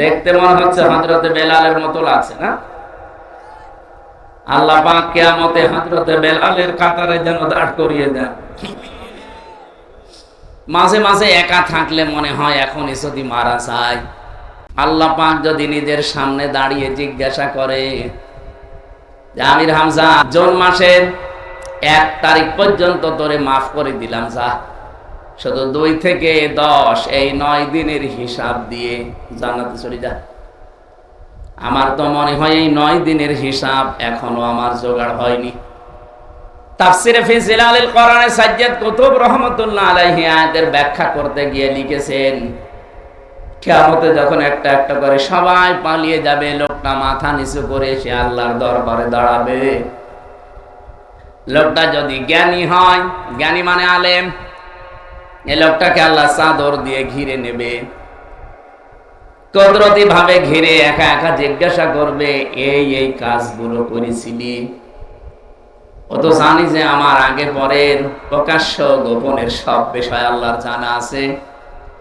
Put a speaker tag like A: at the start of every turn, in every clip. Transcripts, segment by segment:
A: দেখতে মনে হচ্ছে হযরতে বেলালের মতো লাগছে না? আল্লাহ পাক কিয়ামতে হযরতে বেলালের কাতারে যেন দাঁড় করিয়ে দেন। মাঝে মাঝে একা থাকলে মনে হয় এখনই যদি মারা যায়। আল্লাহ পাক যদি নিজের সামনে দাঁড়িয়ে জিজ্ঞাসা করে যে আমির হামজা, জুন মাসের 1 তারিখ পর্যন্ত তোরে মাফ করে দিলাম, যা শুধু 2 থেকে 10 এই 9 দিনের হিসাব দিয়ে জান্নাতে চলে যা। আমার তো মনে হয় এই 9 দিনের হিসাব এখনো আমার জোগাড় হয়নি। তাফসিরে ফি জিলালিল কোরআনে সাজ্জাদ কুতুব রাহমাতুল্লাহ আলাইহি আয়াতের ব্যাখ্যা করতে গিয়ে লিখেছেন, কিয়ামতে যখন একটা একটা করে সবাই পালিয়ে যাবে, লোকটা মাথা নিচু করে সে আল্লাহর দরবারে দাঁড়াবে। লোকটা যদি জ্ঞানী হয়, জ্ঞানী মানে আলেম, এই লোকটাকে আল্লাহ চাদর দিয়ে ঘিরে নেবে, কুদরতি ভাবে ঘিরে একা একা জিজ্ঞাসা করবে, এই কাজগুলো করেছিলি? ও তো জানি যে আমার আগে পরের প্রকাশ্য গোপনের সব বিষয় আল্লাহর জানা আছে।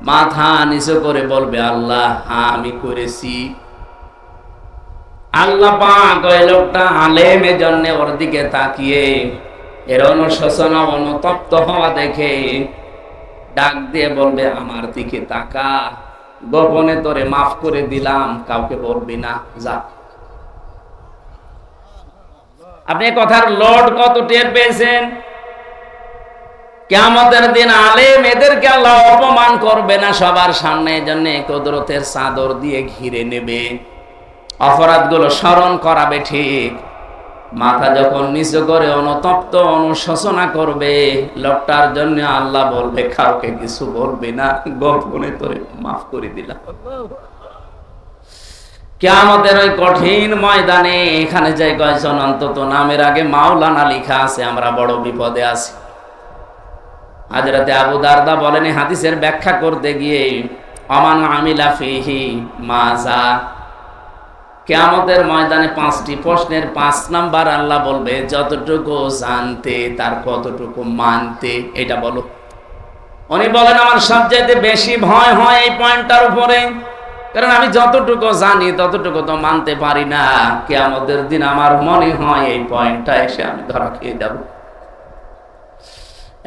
A: মাথা নিচু করে বলবে, আল্লাহ হ্যাঁ আমি করেছি। আল্লাহ পাক ওই লোকটা আলেমের জন্য ওর দিকে তাকিয়ে এর অনুশোচনা অনুতপ্ত হওয়া দেখে ডাক দিয়ে বলবে, আমার দিকে তাকা, গোপনে তোরে মাফ করে দিলাম, কাউকে বলবি না, যা। আপনি কথার লোড কত টের পেয়েছেন? কিয়ামতের দিন আলেম এদেরকে আল্লাহ অপমান করবে না সবার সামনে, জন্য কুদরতের চাদর দিয়ে ঘিরে নেবে, অপরাধগুলো স্মরণ করাবে। ঠিক মাথা যখন নিচু করে অনুতপ্ত অনুশোচনা করবে, লোকটার জন্য আল্লাহ বলবে, কাউকে কিছু বলবে না, গোপনে তোরে মাফ করে দিলাম। কিয়ামতের ওই কঠিন ময়দানে এখানে যে কয়জন অন্তত নামের আগে মাওলানা লেখা আছে, আমরা বড় বিপদে আছি। হযরতে আবু দারদা বলেন, হাদিসের ব্যাখ্যা করতে গিয়ে, আমান আমিলা ফিহি মাজা, কিয়ামতের ময়দানে 5টি প্রশ্নের 5 নাম্বার আল্লাহ বলবে, যতটুকু জানতে তার কতটুকু মানতে, এটা বলো। উনি বলেন, আমার সবচেয়ে বেশি ভয় হয় এই পয়েন্টটার উপরে, কারণ আমি যতটুকু জানি ততটুকু তো মানতে পারি না। কিয়ামতের দিন আমার মনে হয় এই পয়েন্টটা এসে আমি ধরা খেয়ে যাব।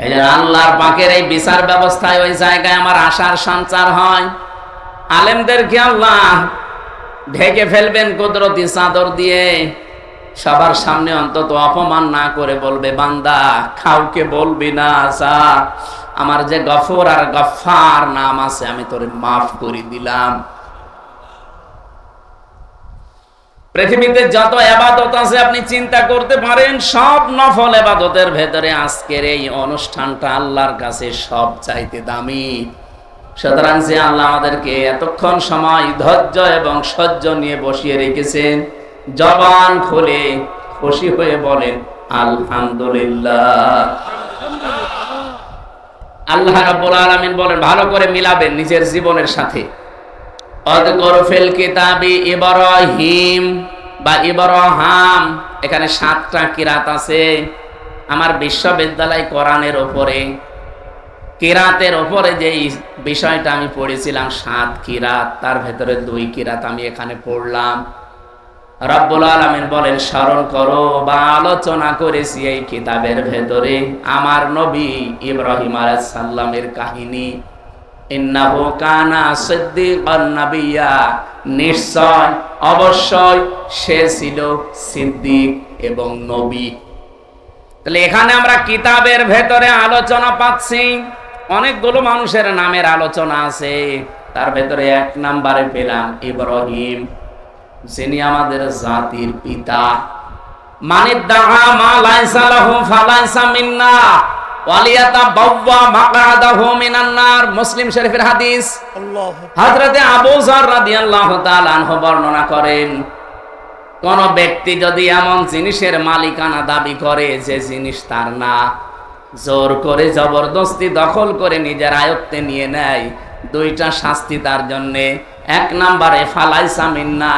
A: এই যে আল্লাহর পাকের এই বিচার ব্যবস্থায় ওই জায়গায় আমার আশার সঞ্চার হয়। আলেমদেরকে আল্লাহ ঢেকে ফেলবেন কুদরতি চাদর দিয়ে, সবার সামনে অন্তত অপমান না করে বলবে, বান্দা কাউকে বলবি না, যা, আমার যে গফুর আর গফফার নাম আছে আমি তোরে মাফ করে দিলাম। পৃথিবীতে যত ইবাদত আছে আপনি চিন্তা করতে পারেন, সব নফল ইবাদতের ভেতরে আজকের এই অনুষ্ঠানটা আল্লাহর কাছে সব চাইতে দামি। সুতরাং যে আল্লাহ আমাদেরকে এতক্ষণ সময় ধৈর্য এবং সহ্য নিয়ে বসিয়ে রেখেছেন, জবান খুলে খুশি হয়ে বলেন আলহামদুলিল্লাহ। আল্লাহ রাব্বুল আলামিন বলেন, ভালো করে মিলাবেন নিজের জীবনের সাথে। আযকুর ফিল কিতাবি ইব্রাহিম বা ইব্রাহাম, এখানে 7টা কিরাত আছে। আমার বিশ্ববিদ্যালয় কোরআনের উপরে কিরাতের উপরে যে বিষয়টা আমি পড়েছিলাম 7 কিরাত, তার ভেতরে 2 কিরাত আমি এখানে পড়লাম। রব্বুল আলামিন বলেন, স্মরণ করো বা আলোচনা করেছি এই কিতাবের ভেতরে আমার নবী ইব্রাহিম আলাইহিস সালামের কাহিনী। ইন্নাহু কানা সিদ্দিকান নাবিয়্যা, নিশ্চয় অবশ্যই সে ছিল সিদ্দিক এবং নবী। তাহলে এখানে আমরা কিতাবের ভেতরে আলোচনা পাচ্ছি, অনেকগুলো মানুষের নামের আলোচনা আছে, তার ভেতরে 1 নম্বরে পেলাম ইব্রাহিম, যিনি আমাদের জাতির পিতা। মানিদ্দাআ মা লাইসা লাহু ফালাইসা মিন্না ওয়ালিয়াতাবাওয়া মাকআদাহু মিনান নার, মুসলিম শরীফের হাদিস। হযরতে আবু যর রাদিয়াল্লাহু তাআলা আনহু বর্ণনা করেন, কোন ব্যক্তি যদি এমন জিনিসের মালিকানা দাবি করে যে জিনিস তার না, জোর করে জবরদস্তি দখল করে নিজের আয়ত্তে নিয়ে নেয়, 2টা শাস্তি তার জন্যে। 1 নম্বরে ফালাইসা মিন্না,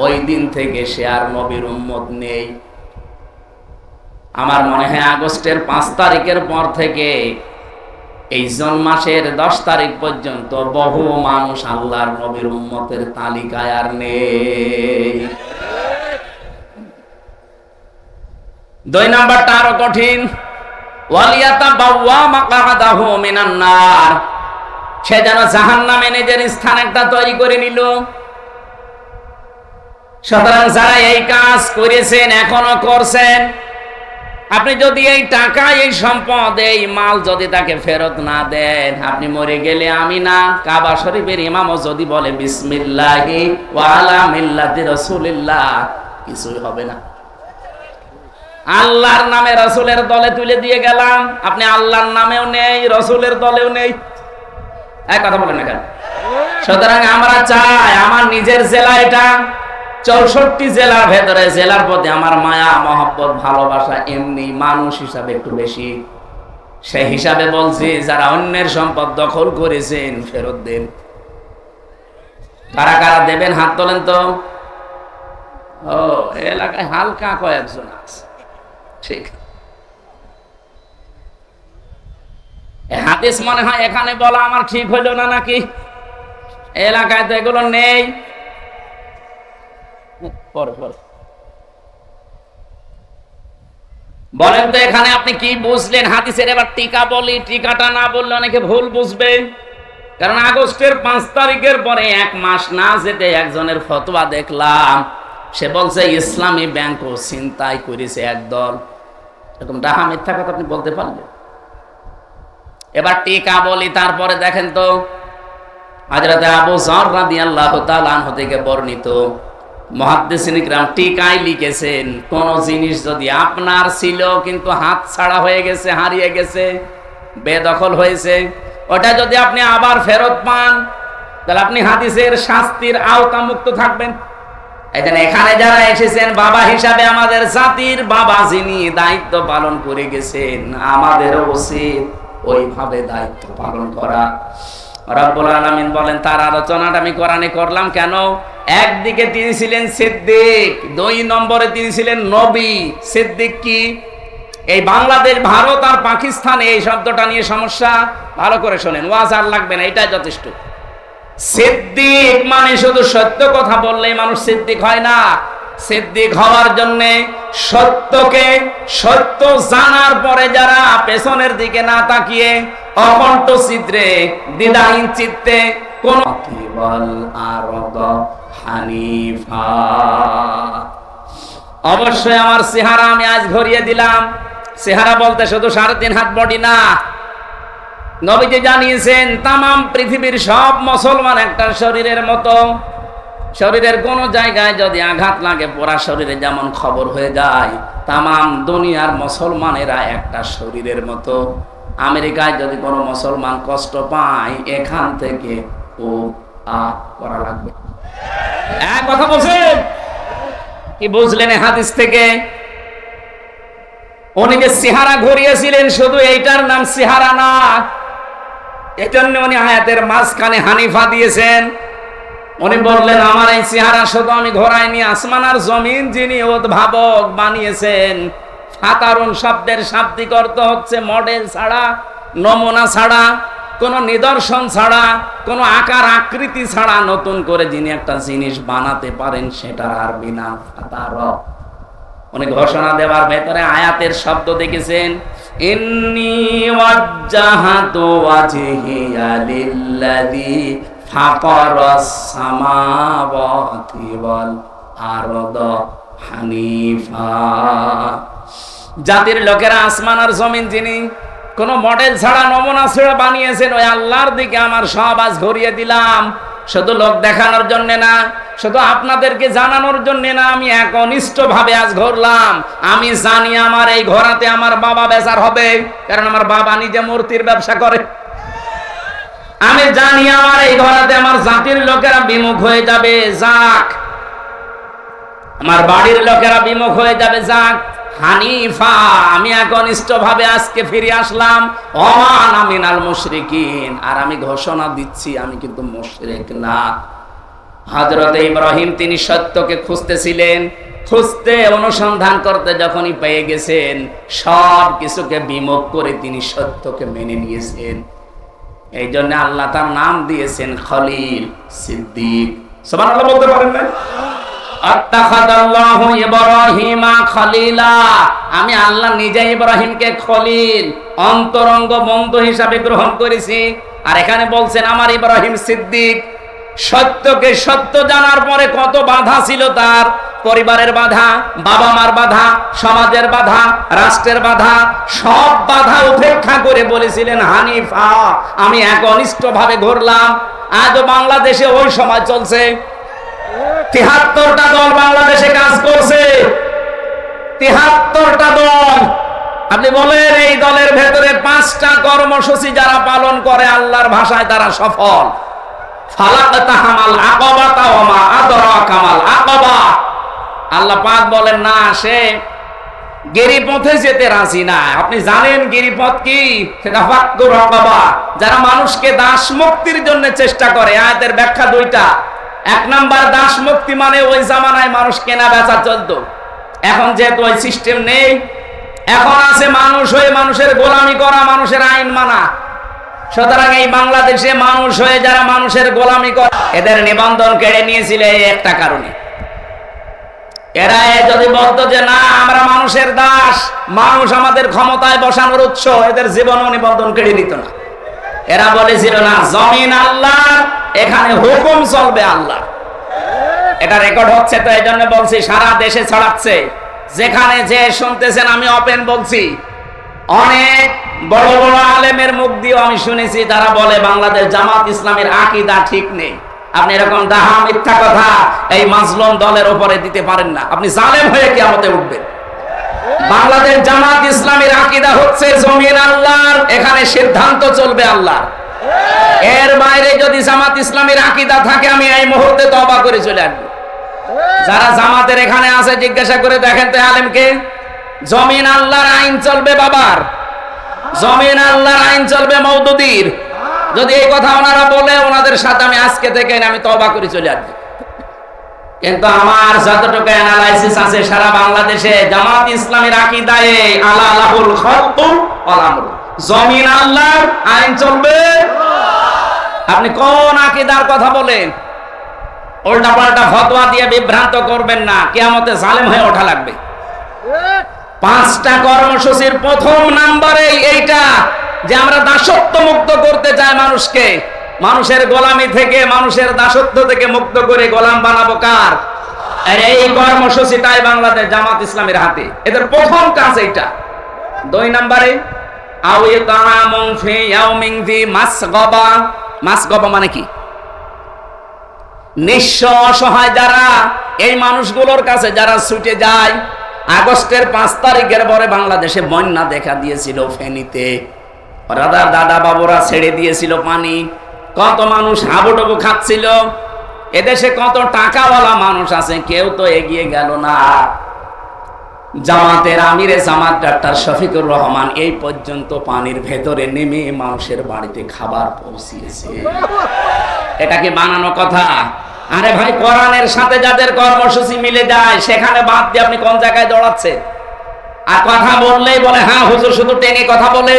A: ওই দিন থেকে সে আর নবীর উম্মত নেই। আমার মনে হয় আগস্টের 5 তারিখের পর থেকে এই জন মাসের 10 তারিখ পর্যন্ত বহু মানুষ আল্লাহর নবীর উম্মতের তালিকায় আর নেই। 2 নাম্বারটা আরো কঠিন, ওয়ালিয়াতাবাওয়া মাকআদাহু মিনান নার, সে যেন জাহান্নামে নিজের স্থান একটা তৈরি করে নিল। সুতরাং যারা এই কাজ করেছেন এখনো করছেন, আপনি যদি এই টাকা, এই সম্পদ, এই মাল যদি তাকে ফেরত না দেন, আপনি মরে গেলে আমি না, কাবা শরীফের ইমামও যদি বলে বিসমিল্লাহি ওয়া আলা মিল্লাতি রাসূলিল্লাহ, কিছুই হবে না। আল্লাহর নামে রাসূলের দলে তুলে দিয়ে গেলাম, আপনি আল্লাহর নামেও নেই, রাসূলের দলেও নেই, এক কথা বলেন না কেন? সুতরাং আমরা চাই আমার নিজের জেলা এটা, 64 জেলার ভেতরে জেলার প্রতি আমার মায়া মহব্বত ভালোবাসা এমনি মানুষ হিসাবে একটু বেশি। সেই হিসাবে বলছি, যারা অন্যের সম্পদ দখল করেছেন ফেরত দেন। কারা কারা দেবেন হাত তোলেন তো। ও এলাকায় হালকা কয়েকজন আছে, ঠিক। হাদিস মনে হয় এখানে বলা আমার ঠিক হইল না নাকি? এলাকায় তো এগুলো নেই। বলেন তো এখানে আপনি কি বুঝলেন হাদিসের? এবার টিকা বলি, টিকাটা না বললে অনেকে ভুল বুঝবে। কারণ আগস্টের 5 তারিখের পরে 1 মাস না যেতে একজনের ফতোয়া দেখলাম, সে বলছে ইসলামী ব্যাংকও ছিনতাই করেছে একদল। এরকম ডাহা মিথ্যা কথা আপনি বলতে পারলেন? এবার টিকা বলি, তারপরে দেখেন তো হযরত আবু যর রাদিয়াল্লাহু তাআলা আনহু থেকে বর্ণিত, মুহাদ্দিসিন ইকরাম টিকায় লিখেছেন, কোন জিনিস যদি আপনার ছিল কিন্তু হাত ছাড়া হয়ে গেছে, হারিয়ে গেছে, বেদখল হয়েছে, ওটা যদি আপনি আবার ফেরত পান, তাহলে আপনি হাদিসের শাস্তির আওতামুক্ত থাকবেন। এখানে যারা এসেছেন বাবা হিসাবে, আমাদের জাতির বাবা যিনি দায়িত্ব পালন করে গেছেন, আমাদেরও উচিত ওইভাবে দায়িত্ব পালন করা। রব্বুল আলামিন বলেন, তার আলোচনাটা আমি কোরআনে করলাম কেন? একদিকে তিনি ছিলেন সিদ্দিক, 2 নম্বরে তিনি ছিলেন নবী। সিদ্দিক কি? এই বাংলাদেশ, ভারত আর পাকিস্তানে এই শব্দটা নিয়ে সমস্যা, ভালো করে শোনেন, ওয়াজ আর লাগবে না, এটাই যথেষ্ট। সিদ্দিক মানে শুধু সত্য কথা বললেই মানুষ সিদ্দিক হয় না। সিদ্দিক হওয়ার জন্য সত্যকে, সত্য জানার পরে যারা পেছনের দিকে না তাকিয়ে অকণ্ঠ চিত্রে, দ্বিধাহীন চিত্তে কোন হানিফা, অবশ্যই আমার চেহারা আমি আজ ঘুরিয়ে দিলাম। চেহারা বলতে শুধু 3.5 হাত বডি না, নবীজি জানিয়েছেন তামাম পৃথিবীর সব মুসলমান একটা শরীরের মতো। শরীরের কোন জায়গায় যদি আঘাত লাগে পুরা শরীরে যেমন খবর হয়ে যায়, তামাম দুনিয়ার মুসলমানেরা একটা শরীরের মতো। আমেরিকায় যদি কোনো মুসলমান কষ্ট পায়, এখান থেকে ও আ করা লাগবে। এক কথা বলছেন কি বুঝলেন হাদিস থেকে? উনি যে চেহারা ঘুরিয়েছিলেন, শুধু এইটার নাম চেহারা না, এজন্য উনি আয়াতের মাঝখানে হানিফা দিয়েছেন। উনি বললেন, আমার এই চেহারা শুধু আমি ঘোরাইনি, আসমান আর জমিন যিনি উদ্ভাবক বানিয়েছেন। ফাতারুন শব্দের শাব্দিক অর্থ হচ্ছে মডেল ছাড়া, নমুনা ছাড়া, কোন নিদর্শন ছাড়া, কোন আকার আকৃতি ছাড়া নতুন করে যিনি একটা জিনিস বানাতে পারেন, সেটার আরবি নাম ফাতার। উনি ঘোষণা দেওয়ার ভেতরে আয়াতের শব্দ দেখেছেন, ইন্নী ওয়াজ্জাহাতু ওয়াজহিয়া লিল্লাযী ফাতারাস সামাওয়াতি ওয়াল আরদ হানিফা। জাতির লোকেরা আসমান আর জমিন যিনি কোন মডেল ছাড়া, নমুনা ছাড়া বানিয়েছেন, ওই আল্লাহর দিকে আমার সব আজ ঘুরিয়ে দিলাম। শুধু লোক দেখানোর জন্য না, শুধু আপনাদেরকে জানানোর জন্য না, আমি একনিষ্ঠ ভাবে আজ ঘুরলাম। আমি জানি আমার এই ঘোরাতে আমার বাবা বেজার হবে, কারণ আমার বাবা নিজে মূর্তির ব্যবসা করে। আমি জানি আমার এই ঘোরাতে আমার জাতির লোকেরা বিমুখ হয়ে যাবে, যাক, আমার বাড়ির লোকেরা বিমুখ হয়ে যাবে, যাক। হানিফা, আমি একনিষ্ঠ ভাবে আজকে ফিরে আসলাম। ওমান আমিনাল মুশরিকিন, আর আমি ঘোষণা দিচ্ছি আমি কিন্তু মুশরিক না। হযরত ইব্রাহিম তিনি সত্যকে খুঁজতেছিলেন, খুঁজতে অনুসন্ধান করতে যখনই পেয়ে গেছেন, সব কিছুকে বিমুখ করে তিনি সত্যকে মেনে নিয়েছেন। এই জন্য আল্লাহ তার নাম দিয়েছেন খলিল, সিদ্দিক। সুবহানাল্লাহ বলতে পারেন না? আত্তাখাদাল্লাহু ইব্রাহিমা খলিলা, আমি আল্লাহ নিজে ইব্রাহিমকে খলিল, অন্তরঙ্গ বন্ধু হিসাবে গ্রহণ করেছি। আর এখানে বলছেন আমার ইব্রাহিম সিদ্দিক। সত্যকে সত্য জানার পরে কত বাধা ছিল তার, পরিবারের বাধা, বাবা মার বাধা, সমাজের বাধা, রাষ্ট্রের বাধা, সব বাধা উপেক্ষা করে বলেছিলেন হানিফা, আমি একনিষ্ঠ ভাবে ঘুরলাম। আজও বাংলাদেশে ওই সময় চলছে, ৭৩টা দল বাংলাদেশে কাজ করছে, ৭৩টা দল। আপনি বলেন এই দলের ভেতরে 5টা কর্মসূচি যারা পালন করে আল্লাহর ভাষায় তারা সফল। ফালাকতাহামাল আকাবাতা ওয়া মা আদরাকামাল আকাবা। আল্লাহ পাক বলেন না, সে গিরিপথে যেতে রাজি না। আপনি জানেন গিরিপথ কি? সেটা ফাক্কুর আকাবা, যারা মানুষকে দাস মুক্তির জন্য চেষ্টা করে। আয়াতের ব্যাখ্যা দুইটা। 1 নাম্বার, দাস মুক্তি মানে ওই জামানায় মানুষ কেনা বেচা চলতো। এখন যেহেতু ওই সিস্টেম নেই, এখন আছে মানুষ হয়ে মানুষের গোলামি করা, মানুষের আইন মানা। সুতরাং এই বাংলাদেশে মানুষ হয়ে যারা মানুষের গোলামি করে, এদের নিবন্ধন কেড়ে নিয়েছিল এই একটা কারণে। এরা যদি বলতো যে না আমরা মানুষের দাস, মানুষ আমাদের ক্ষমতায় বসানোর উৎস, এদের জীবনও নিবন্ধন কেড়ে নিত না। এরা বলেছিল না জমিন আল্লাহ, এখানে হুকুম চলবে আল্লাহ। এটা রেকর্ড হচ্ছে, তো এই জন্য বলছি সারা দেশে ছড়াচ্ছে। যেখানে যে শুনতেছেন, আমি ওপেন বলছি, অনেক বড় বড় আলেমের মুখ দিয়ে আমি শুনেছি তারা বলে বাংলাদেশ জামাত ইসলামের আকীদা ঠিক নেই। আপনি এরকম দাহা মিথ্যা কথা এই মাজলুম দলের উপরে দিতে পারেন না, আপনি জালেম হয়ে কিয়ামতে উঠবেন। বাংলাদেশ জামাত ইসলামের আকীদা হচ্ছে জমিন আল্লাহর, এখানে সিদ্ধান্ত চলবে আল্লাহ। এর বাইরে যদি জামাত ইসলামের আকীদা থাকে আমি এই মুহূর্তে তওবা করে চলে আসবো। যারা জামাতের এখানে আছে জিজ্ঞাসা করে দেখেন তো আলেমকে, জমিন আল্লাহর আইন চলবে বাবার, জমিন আল্লাহর আইন চলবে মওদুদির। যদি এই কথা ওনারা বলে, ওনাদের সাথে আমি আজকে থেকে আমি তওবা করে চলে আসবো। কিন্তু আমার যতটুকু অ্যানালাইসিস আছে সারা বাংলাদেশে জামাত ইসলামের আকীদায়ে আলা লাহুল খালকু ওয়াল আমর, জমিন আল্লাহর, আইন চলবে। আপনি কোন আকীদার কথা বলেন? উল্টা পাল্টা ফতোয়া দিয়ে বিভ্রান্ত করবেন না, কিয়ামতে জালেম হয়ে ওঠা লাগবে। 5টা কর্মসূচির প্রথম নাম্বারে এইটা যে আমরা দাসত্ব মুক্ত করতে চাই মানুষকে, মানুষের গোলামি থেকে, মানুষের দাসত্ব থেকে মুক্ত করে গোলাম বানাবো কার? আর এই কর্মসূচিটাই বাংলাদেশ জামাত ইসলামের হাতে, এদের প্রথম কাজ এইটা। 2 নাম্বারে আওয়াতামুন ফি ইয়াউমিন ফি মাসগাবা। মাসগাবা মানে কি? নিঃস্ব অসহায় যারা, এই মানুষগুলোর কাছে যারা ছুটে যায়। আগস্টের 5 তারিখের পরে বাংলাদেশে বন্যা দেখা দিয়েছিল ফেনীতে, দাদা বাবুরা ছেড়ে দিয়েছিল পানি, কত মানুষ হাবুডুবু খাচ্ছিল। এদেশে কত টাকাওয়ালা মানুষ আছে, কেউ তো এগিয়ে গেল না। জামাতের আমিরে জামাত ডাক্তার শফিকুর রহমান এই পর্যন্ত পানির ভেতরে নেমে মানুষের বাড়িতে খাবার পৌঁছিয়েছে। এটা কি বানানো কথা? আরে ভাই, কোরআনের সাথে যাদের কর্মসূচি মিলে যায় সেখানে বাদ দিয়ে আপনি কোন জায়গায় দৌড়াচ্ছেন? আর কথা বললেই বলে হ্যাঁ হুজুর শুধু টেনে কথা বলে।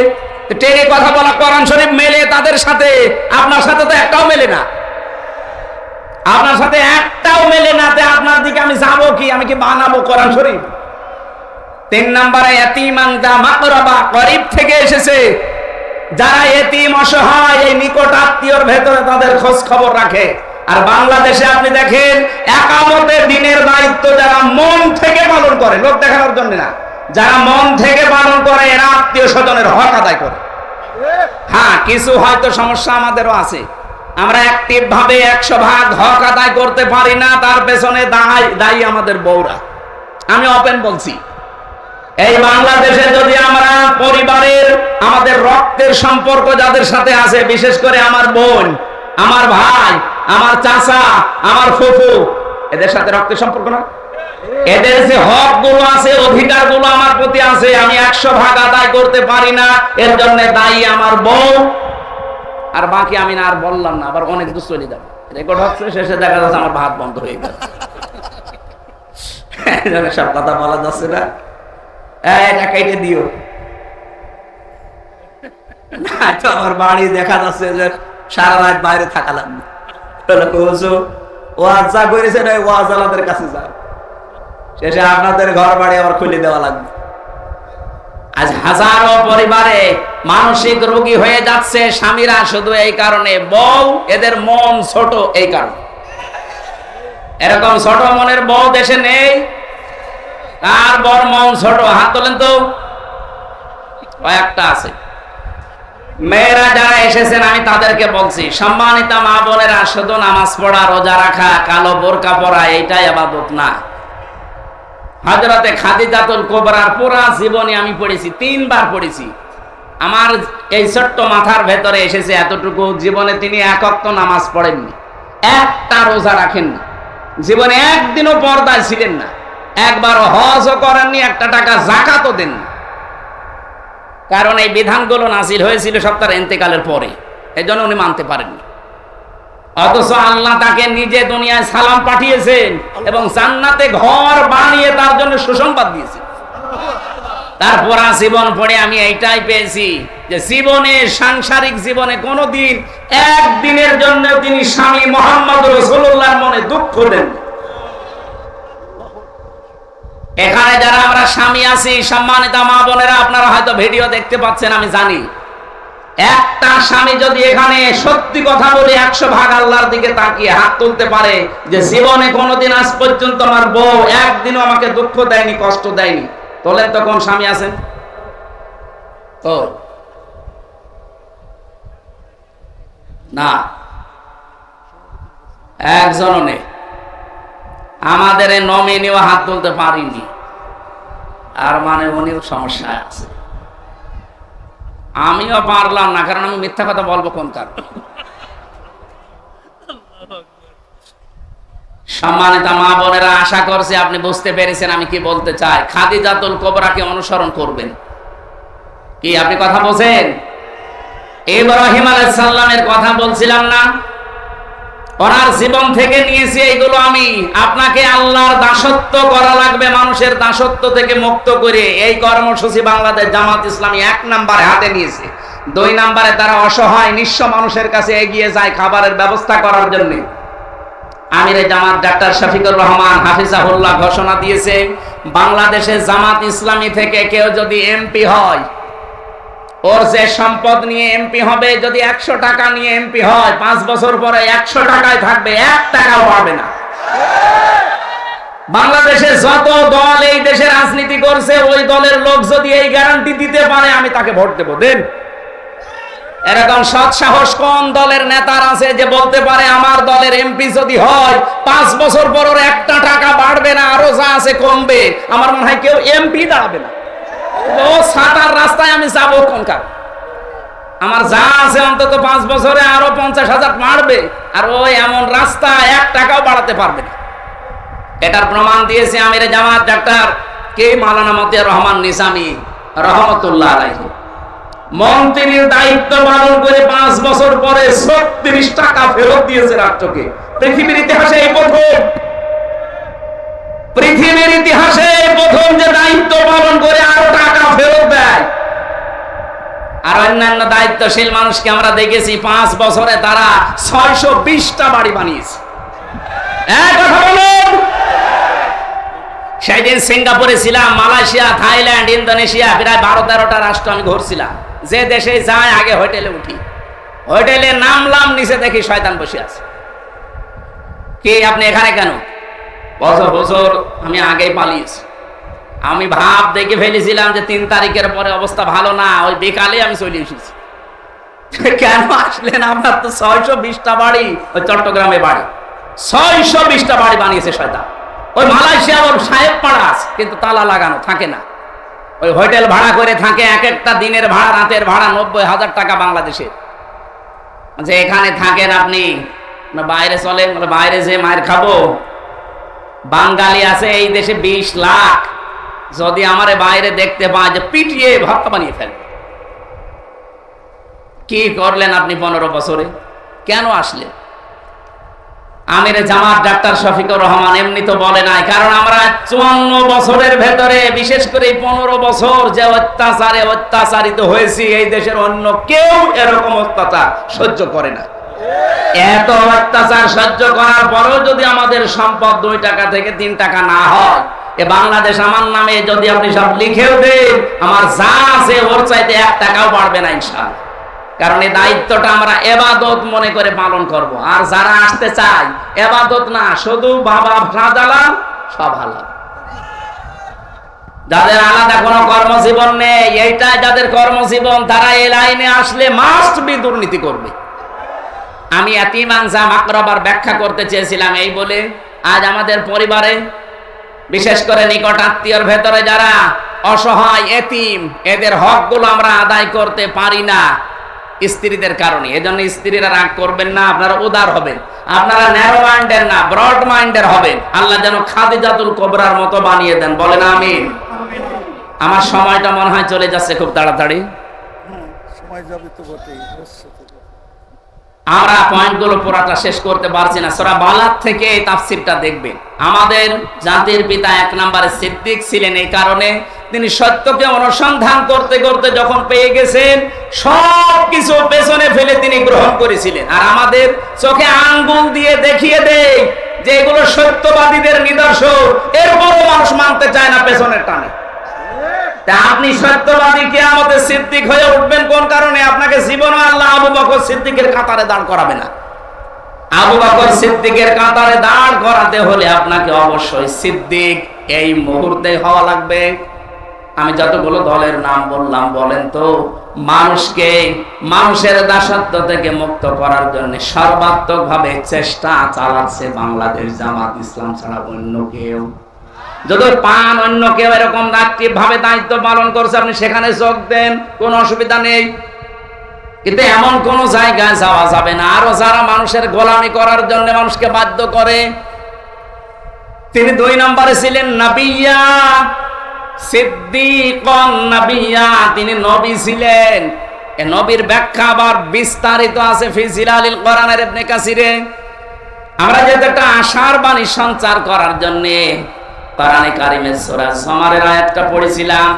A: টেনে কথা বলা কোরআন শরীফ মেলে তাদের সাথে, আপনার সাথে তো একটাও মেলে না। আপনার সাথে একটাও মেলে না, আপনার দিকে আমি যাবো কি? আমি কি বানাবো কোরআন শরীফ? 3 নম্বরে ইয়াতীমান দা মাকরাবা, গরীব থেকে এসেছে। যারা এতিম অসহায়, এই নিকট আত্মীয়র ভেতরে তাদের খোঁজ খবর রাখে। আর বাংলাদেশে আপনি দেখেন একামতের দিনের দায়িত্ব যারা মন থেকে পালন করে, লোক দেখানোর জন্য না, যারা মন থেকে পালন করে এরা আত্মীয় স্বজনের হক আদায় করে। হ্যাঁ, কিছু হয়তো সমস্যা আমাদেরও আছে, আমরা অ্যাক্টিভ ভাবে 100% হক আদায় করতে পারি না, তার পেছনে দায়ী আমাদের বউরা। আমি ওপেন বলছি, এই বাংলাদেশে যদি আমরা পরিবারের, আমাদের রক্তের সম্পর্ক যাদের সাথে আছে, বিশেষ করে আমার বোন, আমার ভাই, আমার চাচা, আমার ফুফু, এদের সাথে রক্তের সম্পর্ক না, এদের যে হক গুলো আছে, অধিকার গুলো আমার প্রতি আছে, আমি 100% আদায় করতে পারি না, এর জন্য দায়ী আমার বউ। আর বাকি আমি না আর বললাম না, আবার অনেক দূর চলে যাবে, রেকর্ড হচ্ছে, শেষে দেখা যাচ্ছে আমার ভাত বন্ধ হয়ে গেল। সব কথা বলা যাচ্ছে না, এটা কেটে দিও।
B: না তো আমার বাড়ি দেখা যাচ্ছে যে সারা রাত বাইরে থাকা লাগবে। ওয়াজ যা করেছে না ওয়াজ আলাদের কাছে যাও, শেষে আপনাদের ঘর বাড়ি আবার খুলে দেওয়া লাগবে।
A: আজ হাজারো পরিবারে মানসিক রোগী হয়ে যাচ্ছে স্বামীরা শুধু এই কারণে, বউ এদের মন ছোট এই কারণে। এরকম ছোট মনের বউ দেশে নেই। কার বর মন ছোট হাত তোলেন তো, কয়েকটা আছে। মেয়েরা যারা এসেছেন আমি তাদেরকে বলছি, সম্মানিতা মা বোনেরা, শুধু নামাজ পড়া, রোজা রাখা, কালো বোরকা পরা এইটাই ইবাদত না। হযরতে খাদিজাতুল কুবরার পুরা জীবনে আমি পড়েছি, 3 বার পড়েছি। আমার এই ছোট্ট মাথার ভেতরে এসেছে এতটুকু, জীবনে তিনি এক ওয়াক্ত নামাজ পড়েননি, একটা রোজা রাখেননি, জীবনে একদিনও পর্দায় ছিলেন না, একবারও হজও করেননি, একটা টাকা যাকাতও দেননি। কারণ এই বিধানগুলো নাযিল হয়েছিল সব তার ইন্তেকালের পরে, এই জন্য উনি মানতে পারেননি। অথচ আল্লাহ তাকে নিজে দুনিয়ায় সালাম পাঠিয়েছেন এবং জান্নাতে ঘর বানিয়ে তার জন্য সুসংবাদ দিয়েছেন। তারপর জীবন পড়ে আমি এইটাই পেয়েছি যে জীবনে, সাংসারিক জীবনে কোনোদিন একদিনের জন্য তিনি স্বামী মুহাম্মদ রাসূলুল্লাহর মনে দুঃখ দেন। এখানে যারা আমরা স্বামী আছি, সম্মানিত মা বোনেরা, আপনারা হয়তো ভিডিও দেখতে পাচ্ছেন, আমি জানি। একটা স্বামী যদি এখানে সত্যি কথা বলে 100 ভাগ আল্লাহর দিকে তাকিয়ে হাত তুলতে পারে যে জীবনে কোনোদিন আজ পর্যন্ত আমার বউ একদিনও আমাকে দুঃখ দেয়নি, কষ্ট দেয়নি, তোলেন তো কোন স্বামী আছেন? তো না, একজনও নেই। আমাদের এই নমিনিও হাত তুলতে পারিনি, আর মানে উনিও সমস্যায় আছে। আমিও পারলাম না, কারণ আমি মিথ্যা কথা বলবো কোন কারণ। সম্মানিত মা বোনেরা, আশা করছি আপনি বুঝতে পেরেছেন আমি কি বলতে চাই। খাদিজাতুল কুবরাকে অনুসরণ করবেন। কি আপনি কথা বলছেন? ইব্রাহিম আলাইহিস সালামের কথা বলছিলাম না? ওনার জীবন থেকে নিয়েছি এইগুলো আমি। আপনাকে আল্লাহর দাসত্ব করা লাগবে, মানুষের দাসত্ব থেকে মুক্ত করে। এই কর্মসূচি বাংলাদেশ জামাত ইসলামী 1 নম্বরে হাতে নিয়েছে। 2 নম্বরে তারা অসহায় নিঃস্ব মানুষের কাছে এগিয়ে যায় খাবারের ব্যবস্থা করার জন্য। আমিরে জামাত ডাক্তার শফিকুর রহমান হাফিজাহুল্লাহ ঘোষণা দিয়েছে, বাংলাদেশে জামাত ইসলামী থেকে কেউ যদি এমপি হয়, ওর যে সম্পদ নিয়ে এমপি হবে, যদি 100 টাকা নিয়ে এমপি হয়, 5 বছর পরে 100 টাকায় থাকবে, 1 টাকাও পাবে না। বাংলাদেশে যত দল এই দেশে রাজনীতি করছে, ওই দলের লোক যদি এই গ্যারান্টি দিতে পারে, আমি তাকে ভোট দেব। দেন। এরকম সৎ সাহস কোন দলের নেতার আছে যে বলতে পারে আমার দলের এমপি যদি হয় 5 বছর পর ওর 1 টাকা বাড়বে না, আরো যা আছে কমবে? আমার মনে হয় কেউ এমপি দাঁড়াবে না। ও সাতার রাস্তায় আমি যাবো কোন কারণ? আমার যা আছে অন্তত 5 বছরে আরো 50,000 বাড়বে, আর ওই এমন রাস্তা 1 টাকাও বাড়াতে পারবে না। এটার প্রমাণ দিয়েছে আমিরে জামাত ডাক্তার কে মাওলানা মতিয়ার রহমান নিজামী রহমতুল্লাহ আলাইহি। মন্ত্রীর দায়িত্ব পালন করে 5 বছর পরে 36 টাকা ফেরত দিয়েছে রাষ্ট্রকে। পৃথিবীর ইতিহাসে এই প্রথম, পৃথিবীর ইতিহাসে প্রথম যে দায়িত্ব পালন করে আরো টাকা ফেরত দেয়। আর অন্যান্য দায়িত্বশীল মানুষকে আমরা দেখেছি 5 বছরে তারা 620টা বাড়ি বানিয়েছে। কথা বলুন। সেদিন সিঙ্গাপুরে ছিলাম, মালয়েশিয়া, থাইল্যান্ড, ইন্দোনেশিয়া, প্রায় 12-13টা রাষ্ট্র আমি ঘুরছিলাম। যে দেশে যায় আগে হোটেলে উঠি, হোটেলে নামলাম, নিচে দেখি শয়তান বসে আছে। কি আপনি এখানে কেন? বছর আমি আগেই পালিয়েছি। আমি ভাব দেখে ফেলেছিলাম যে 3 তারিখের পরে অবস্থা ভালো না, ওই বিকালে আমি চলে এসেছি। কেন আসলেন? আপনার তো 620টা বাড়ি, ওই চট্টগ্রামে বাড়ি, 620টা বাড়ি বানিয়েছে শয়তান। ওই মালয়েশিয়া ওর সাহেব পাড়া আছে, কিন্তু তালা লাগানো থাকে না। ওই হোটেল ভাড়া করে থাকে, এক একটা দিনের ভাড়া, রাতের ভাড়া 90,000 টাকা বাংলাদেশে। যে এখানে থাকেন আপনি, বাইরে চলেন, বাইরে যে মায়ের খাবো। বাঙালি আছে এই দেশে 20 লাখ, যদি আমারে বাইরে দেখতে পায় যে পিটিয়ে ভর্তা বানিয়ে ফেলবে। কি করলেন আপনি 15 বছরে? কেন আসলেন? আমির জামাত ডাক্তার শফিকুর রহমান এমনি তো বলে নাই, কারণ আমরা 54 বছরের ভেতরে, বিশেষ করে 15 বছর যে অত্যাচারে অত্যাচারিত হয়েছি, এই দেশের অন্য কেউ এরকম অত্যাচার সহ্য করে না। এত অত্যাচার সহ্য করার পরেও যদি আমাদের সম্পদ 2 টাকা থেকে 3 টাকা না হয়, এ বাংলাদেশ আমার নামে যদি আপনি সব লিখেও দেন, আমার যা আছে ওর চাইতে 1 টাকাও বাড়বে না ইনশাআল্লাহ। কারণ এই দায়িত্বটা আমরা ইবাদত মনে করে পালন করব। আর যারা আসতে চায়, ইবাদত না, শুধু বাবা শাহজালাল সব হালাল। যাদের আলাদা কোনো কর্মজীবন নেই, এইটাই যাদের কর্মজীবন, তারা এই লাইনে আসলে মাস্ট বি দুর্নীতি করবে। আমি এতিম আনজাম আকরাবার ব্যাখ্যা করতে চেয়েছিলাম এই বলে, আজ আমাদের পরিবারে, বিশেষ করে নিকট আত্মীয়র ভেতরে যারা অসহায় এতিম, এদের হকগুলো আমরা আদায় করতে পারি না স্ত্রীদের কারণে। এজন্য স্ত্রীরা রাগ করবেন না, আপনারা উদার হবেন, আপনারা ন্যারো মাইন্ডের না ব্রড মাইন্ডের হবেন। আল্লাহ যেন খাদিজাতুল কুবরার মতো বানিয়ে দেন, বলেন আমিন। আমার সময়টা মনে হয় চলে যাচ্ছে খুব তাড়াতাড়ি। আমরা পয়েন্টগুলো পুরাটা শেষ করতে পারছি না। সূরা বালাদ থেকে এই তাফসীরটা দেখবেন। আমাদের জাতির পিতা 1 নম্বরে সিদ্দিক ছিলেন, এই কারণে তিনি সত্যকে অনুসন্ধান করতে করতে যখন পেয়ে গেছেন, সবকিছু পেছনে ফেলে তিনি গ্রহণ করেছিলেন। আর আমাদের চোখে আঙ্গুল দিয়ে দেখিয়ে দেয় যে এগুলো সত্যবাদীদের নিদর্শন, এরপরও মানুষ মানতে চায় না পেছনের টানে। তা আপনি সত্যবাদী কিয়ামতে সিদ্দিক হয়ে উঠবেন কোন কারণে? আপনাকে জীবনে আল্লাহ আবু বকর সিদ্দিকের কাতারে দাঁড় করাবে না। আবু বকর সিদ্দিকের কাতারে দাঁড় করাতে হলে আপনাকে অবশ্যই সিদ্দিক এই মুহূর্তে হওয়া লাগবে। আমি যতগুলো দলের নাম বললাম, বলেন তো, মানুষকে মানুষের দাসত্ব থেকে মুক্ত করার জন্য সর্বাত্মকভাবে চেষ্টা চালাচ্ছে বাংলাদেশ জামাত ইসলাম ছাড়া অন্য কেউ। যদি পান অন্য কেউ এরকম অ্যাক্টিভ ভাবে দায়িত্ব পালন করছে, আপনি সেখানে যোগ দেন, কোনো অসুবিধা নেই। কিন্তু এমন কোন জায়গায় যাওয়া যাবে না আরো যারা মানুষের গোলামি করার জন্য মানুষকে বাধ্য করে। তিনি 2 নম্বরে ছিলেন নাবিয়্যা, সিদ্দীকুন নাবিয়্যা, তিনি নবী ছিলেন। এই নবীর ব্যাখ্যা আবার বিস্তারিত আছে ফি জিলালিল কোরআনের ইবনে কাসিরে। আমরা যেহেতু একটা আশার বাণী সঞ্চার করার জন্য কোরআনে কারিমের সূরা জুমারের আয়াতটা পড়েছিলাম,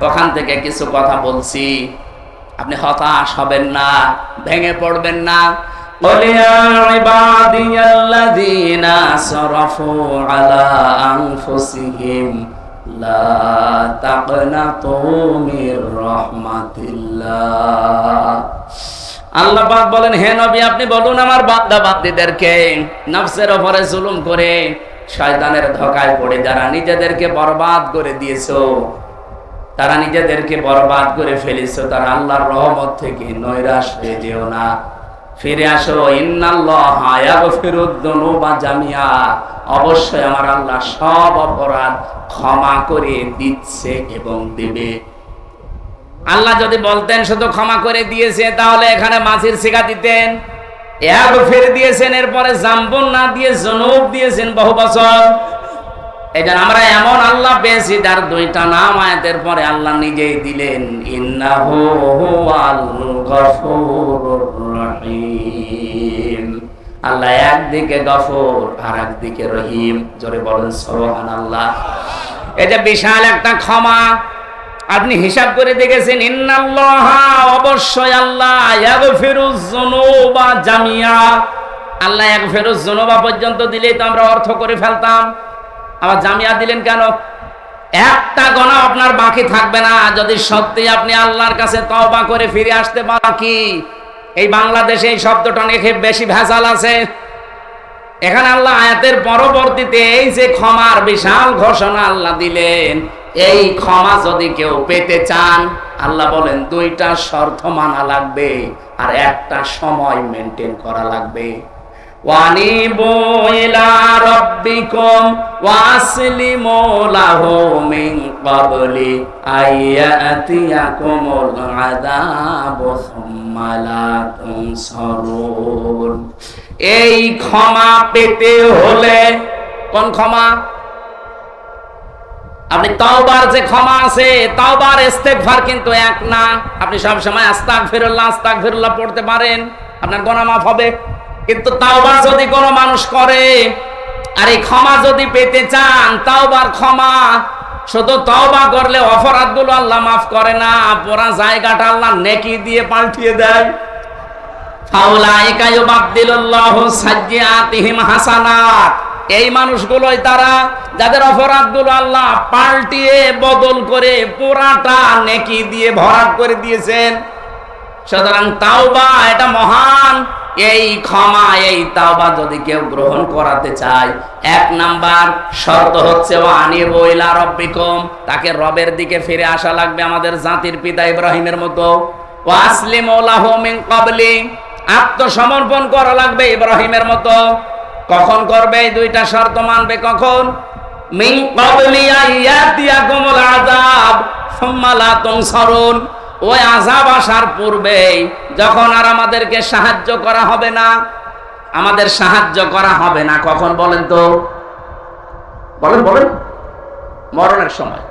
A: ওখান থেকে কিছু কথা বলছি। আপনি হতাশ হবেন না, ভেঙে পড়বেন না। قل يا عبادي الذين أسرفوا على أنفسهم لا تقنطوا من رحمة الله। আল্লাহ পাক বলেন, হে নবী আপনি বলুন আমার বান্দা বান্দীদেরকে, নফসের উপরে জুলুম করে শয়তানের ধোঁকায় পড়ে যারা নিজেদেরকে বরবাদ করে দিয়েছো, তারা নিজেদেরকে বরবাদ করে ফেলেছো, তারা আল্লাহর রহমত থেকে নৈরাশ হয়ে যেও না, ফিরে আসো। ইন্নাল্লাহা ইয়াগফিরুদ যুনুবা জামিআ, অবশ্যই আমার আল্লাহ সব অপরাধ ক্ষমা করে দিচ্ছে এবং দেবে। আল্লাহ যদি বলতেন শুধু ক্ষমা করে দিয়েছে, তাহলে এখানে মাছির শিখা দিতেন। ইয়াগফির দিয়েছেন, এরপরে জাম্বুন না দিয়ে যুনুব দিয়েছেন বহু বছর। এইজন্য আমরা এমন আল্লাহ পেয়েছি যার 2টা নাম আয়াতের পরে আল্লাহ নিজেই দিলেন, ইন্নাহু হুয়াল গফুরুর রহিম। আল্লাহ একদিকে গফুর আর একদিকে রহিম, জোরে বলেন সুবহানাল্লাহ। এটা বিশাল একটা ক্ষমা। আপনি হিসাব করে দেখেছেন, ইন্নাল্লাহা, অবশ্যই আল্লাহ, ইয়াগফিরুজ যুনুবা জামিআ। আল্লাহ ইয়াগফিরুজ যুনুবা পর্যন্ত দিলেই তো আমরা অর্থ করে ফেলতাম, আবার জামিয়া দিলেন কেন? একটা গুনাহ আপনার বাকি থাকবে না যদি সত্যি আপনি আল্লাহর কাছে তওবা করে ফিরে আসতে পারেন। কি এই বাংলাদেশে এই শব্দটা নিয়ে বেশি ভেজাল আছে। এখানে আল্লাহ আয়াতের পরবর্তীতে এই যে ক্ষমার বিশাল ঘোষণা আল্লাহ দিলেন, এই ক্ষমা যদি কেউ পেতে চান, আল্লাহ বলেন 2টা শর্ত মানা লাগবে আর একটা সময় মেনটেন করা লাগবে। ওয়ানিবু ইলা রাব্বিকুম ওয়াসলিমু লাহু মিন ক্বাবলি আইয়াতিয়াকুমুল আযাবু সুম্মা লা তুনসারুন। এই ক্ষমা পেতে হলে, কোন ক্ষমা? আপনি তাওবার যে ক্ষমা আছে, তাওবার ইস্তেগফার কিন্তু এক না। আপনি সব সময় আস্তাগফিরুল্লাহ আস্তাগফিরুল্লাহ পড়তে পারেন, আপনার গুনাহ মাফ হবে। কিন্তু তাওবা যদি কোনো মানুষ করে, আর এই ক্ষমা যদি পেতে চান, তাওবার ক্ষমা শুধু তওবা করলে অপরাধগুলো আল্লাহ মাফ করে না, পুরা জায়গাটা আল্লাহ নেকি দিয়ে পাল্টিয়ে দেয়। ফাউলাইকা ইউবাদদিলুল্লাহু সাইয়্যাতিহিম হাসানাত, এই মানুষগুলোই তারা যাদের অপরাধগুলো আল্লাহ পাল্টিয়ে বদল করে পুরাটা নেকি দিয়ে ভরাট করে দিয়েছেন। সুতরাং তাওবা এটা মহান, এই ক্ষমা, এই তাওবা যদি কেউ গ্রহণ করাতে চায়, 1 নাম্বার শর্ত হচ্ছে ওয়ানিবু ইলা রাব্বিকুম, তাকে রবের দিকে ফিরে আসা লাগবে আমাদের জাতির পিতা ইব্রাহিমের মতো। ওয়াসলিমু লাহু মিন ক্বাবলি, আত্মসমর্পণ করা লাগবে ইব্রাহিমের মতো। কখন করবে? এই দুইটা শর্ত মানবে কখন? মিন ক্বাবলি আইয়াতিয়াকুমুল আযাব সুম্মা লা তুনসারুন, ওই আযাব আসার পূর্বে, যখন আর আমাদেরকে সাহায্য করা হবে না, আমাদের সাহায্য করা হবে না। কখন বলেন তো? বলেন বলেন। মরণের সময়।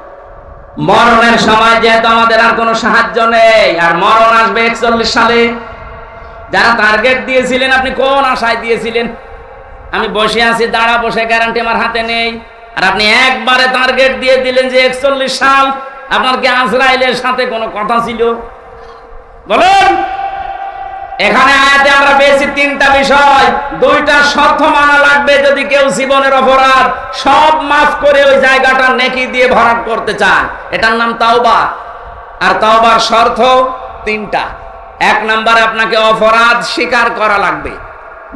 A: মরণের সময় যেহেতু আমাদের আর কোনো সাহায্য নেই, আর মরণ আসবে 41 সালে। যারা টার্গেট দিয়েছিলেন, আপনি কোন আশায় দিয়েছিলেন? আমি বসে আছি, দাঁড়া বসে, গ্যারান্টি আমার হাতে নেই। আর আপনি একবারে টার্গেট দিয়ে দিলেন যে 41 সাল। আপনার কি আজরাইলের সাথে কোনো কথা ছিল? বলুন। এখানে আয়াতে আমরা পেয়েছি 3টা বিষয়, 2টা শর্ত মানা লাগবে যদি কেউ জীবনের অপরাধ সব মাফ করে ওই জায়গাটা নেকি দিয়ে ভরাট করতে চায়। এটার নাম তাওবা। আর তাওবার শর্ত 3টা। 1 নম্বরে আপনাকে অপরাধ স্বীকার করা লাগবে।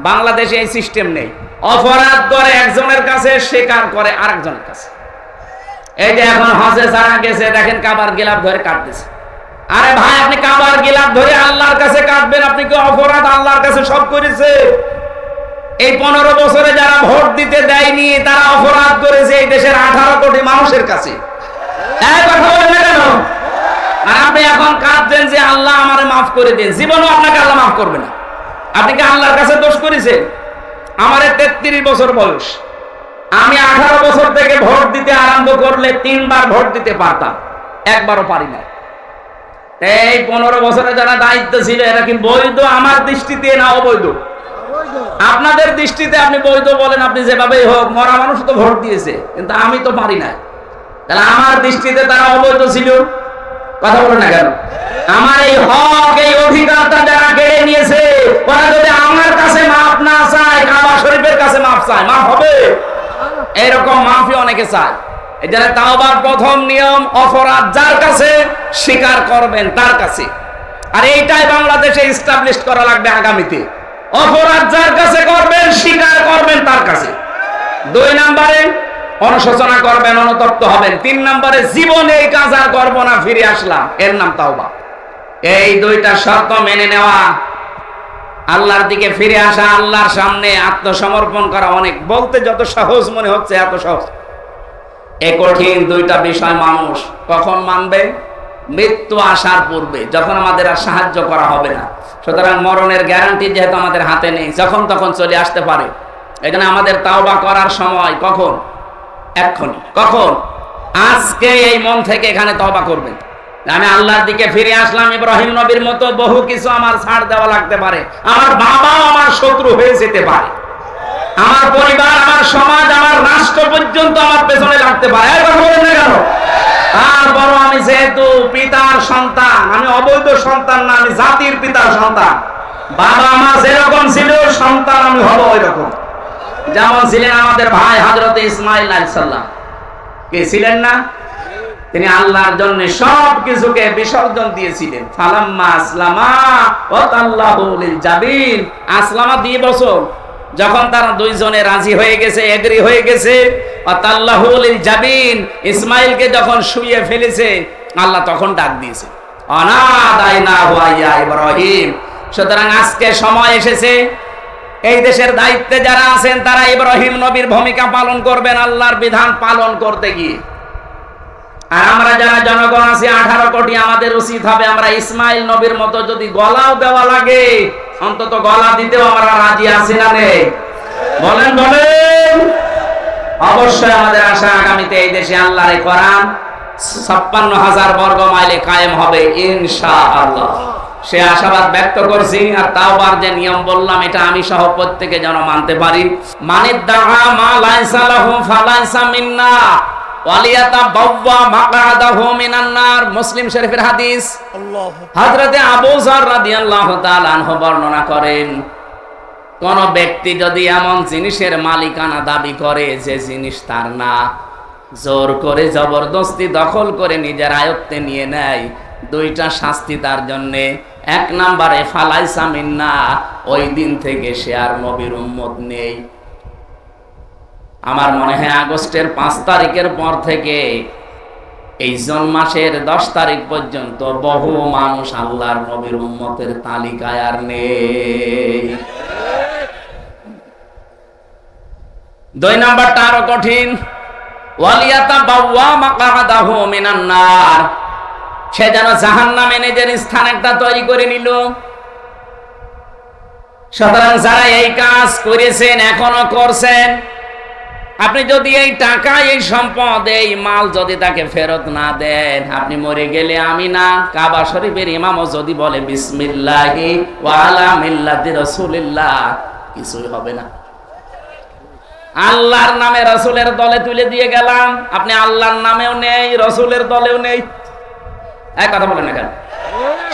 A: বাংলাদেশে এই সিস্টেম নেই, অপরাধ করে একজনের কাছে, স্বীকার করে আরেকজনের কাছে। এই যে এখন হজে যারা গেছে, দেখেন কাবার গিলাফ ধরে কাটতেছে। আরে ভাই, আপনি কাবার গিলাফ ধরে আল্লাহর কাছে কাটবেন, আপনি কি অপরাধ আল্লাহর কাছে সব করেছে? এই 15 বছরে যারা ভোট দিতে দেয়নি, তারা অপরাধ করেছে এই দেশের 18 কোটি মানুষের কাছে। এই কথা বলেন না কেন? আর আপনি এখন কাঁদছেন যে আল্লাহ আমারে মাফ করে দিন। জীবনও আপনাকে আল্লাহ মাফ করবে না। আপনি কি আল্লাহর কাছে দোষ করেছেন? আমার 33 বছর বয়স, আমি 18 বছর থেকে ভোট দিতে আরম্ভ করলে 3 বার ভোট দিতে পারতাম, একবারও পারি না। এই 15 বছরে যারা দায়িত্ব ছিল, এরা কি বৈধ আমার দৃষ্টিতে না অবৈধ? আপনাদের দৃষ্টিতে আপনি বৈধ বলেন, আপনি যেভাবেই হোক, মরা মানুষ তো ভোট দিয়েছে, কিন্তু আমি তো পারি না। তাহলে আমার দৃষ্টিতে তারা অবৈধ ছিল। কথা বলেন না কেন? আমার এই হক, এই অধিকারটা যারা কেড়ে নিয়েছে, ওরা যদি আমার কাছে মাফ না চায়, কাবা শরীফের কাছে মাফ চায়, মাফ হবে? এরকম মাফি অনেকে চায়। এই জন্য তাওবার প্রথম নিয়ম, অপরাধ যার কাছে স্বীকার করবেন তার কাছে। আর এইটাই বাংলাদেশে এস্টাবলিশ করা লাগবে আগামীতে। অপরাধ যার কাছে করবেন, স্বীকার করবেন তার কাছে। 2 নম্বরে অনুশোচনা করবেন, অনুতপ্ত হবেন। 3 নম্বরে জীবনে এই কাজ আর করবো না, ফিরে আসলাম, এর নাম তাওবা। এই 2টা শর্ত মেনে নেওয়া, আল্লাহর দিকে ফিরে আসা, আল্লাহর সামনে আত্মসমর্পণ করা, অনেক বলতে যত সহজ মনে হচ্ছে এত সহজ। এই কঠিন 2টা বিষয় মানুষ কখন মানবে? মৃত্যু আসার পূর্বে, যখন আমাদের আর সাহায্য করা হবে না। সুতরাং মরণের গ্যারান্টি যেহেতু আমাদের হাতে নেই, যখন তখন চলে আসতে পারে। এখানে আমাদের তাওবা করার সময় কখন? এক্ষুনি। কখন? আজকে এই মন থেকে এখানে তওবা করবেন। আমি আল্লাহর দিকে ফিরে আসলাম, ইব্রাহিম নবীর মতো বহু কিছু আমার ছাড় দেওয়া লাগতে পারে, আমার বাবাও আমার শত্রু হয়ে যেতে পারে, আমার পরিবার, আমার সমাজ, আমার রাষ্ট্র পর্যন্ত আমার পেছনে লাগতে পারে। একবার বলেন না কেন? তারপরও আমি যেহেতু পিতার সন্তান, আমি অবৈধ সন্তান না, আমি জাতির পিতার সন্তান। বাবা আমার যেরকম ছিল, সন্তান আমি হব ওই রকম। যেমন ছিলেন আমাদের ভাই হযরত ইসমাঈল আলাইহিস সালাম। কে ছিলেন না? তিনি আল্লাহর জন্য সব কিছুকে বিসর্জন দিয়েছিলেন। ফালাম্মা আসলামা ওয়া তাল্লাহু লিল জাবিন, আসলামা 2 বছর যখন তারা 2 জনে রাজি হয়ে গেছে, এগ্রি হয়ে গেছে, ওয়া তাল্লাহু লিল জাবিন, ইসমাঈলকে যখন শুইয়ে ফেলেছে, আল্লাহ তখন ডাক দিয়েছে, অনাদাইনাহু ইয়া ইব্রাহিম। সুতরাং আজকে সময় এসেছে, এই দেশের দায়িত্বে যারা আছেন তারা ইব্রাহিম নবীর ভূমিকা পালন করবেন আল্লাহর বিধান পালন করতে গিয়ে। আর আমরা যারা জনগণ আছি 18 কোটি, আমাদের উচিত হবে আমরা ইসমাইল নবীর মতো যদি গলাও দেওয়া লাগে, অন্তত গলা দিতেও আমরা রাজি আছি না নেই? বলেন বলেন। অবশ্যই আমাদের আশা আগামীতে এই দেশে আল্লাহর এই কোরআন 56,000 বর্গ মাইলে কায়েম হবে ইনশাআল্লাহ। সে আশাবাদ ব্যক্ত করছি। আর তাওবার যে নিয়ম বললাম, এটা আমি সহ প্রত্যেকে যেন মানতে পারি। মানিদ্দাআ মা লাইসা লাহু ফালাইসা মিন্না ওয়ালিয়াতাবাওয়া মাকআদাহু মিনান নার, মুসলিম শরীফের হাদিস। হযরতে আবু যর রাদিয়াল্লাহু তাআলা আনহু বর্ণনা করেন, কোন ব্যক্তি যদি এমন জিনিসের মালিকানা দাবি করে যে জিনিস তার না, জোর করে জবরদস্তি দখল করে নিজের আয়ত্তে নিয়ে নেয়, দুইটা শাস্তি তার জন্যে। এক নম্বরে ফালাইসা মিন্না, ওই দিন থেকে সে আর নবীর উম্মত নেই। আমার মনে হয় আগস্টের 5 তারিখের পর থেকে এই জুন মাসের 10 তারিখ পর্যন্ত বহু মানুষ আল্লাহর নবীর উম্মতের তালিকায় আর নেই। 2 নাম্বারটা আরো কঠিন, ওয়ালিয়াতাবাওয়া মাকআদাহু মিনান নার, সে যেন জাহান্নামে নিজের স্থান একটা তৈরি করে নিল। সুতরাং যারা এই কাজ করেছেন, এখনো করছেন, আপনি যদি এই টাকা, এই সম্পদ, এই মাল যদি তাকে ফেরত না দেন, আপনি মরে গেলে আমি না, কাবা শরীফের ইমামও যদি বলে বিসমিল্লাহি ওয়া আলা মিল্লাতি রাসূলিল্লাহ, কিছুই হবে না। আল্লাহর নামে রাসূলের দলে তুলে দিয়ে গেলাম, আপনি আল্লাহর নামেও নেই, রাসূলের দলেও নেই, এক কথা বলেন না কেন?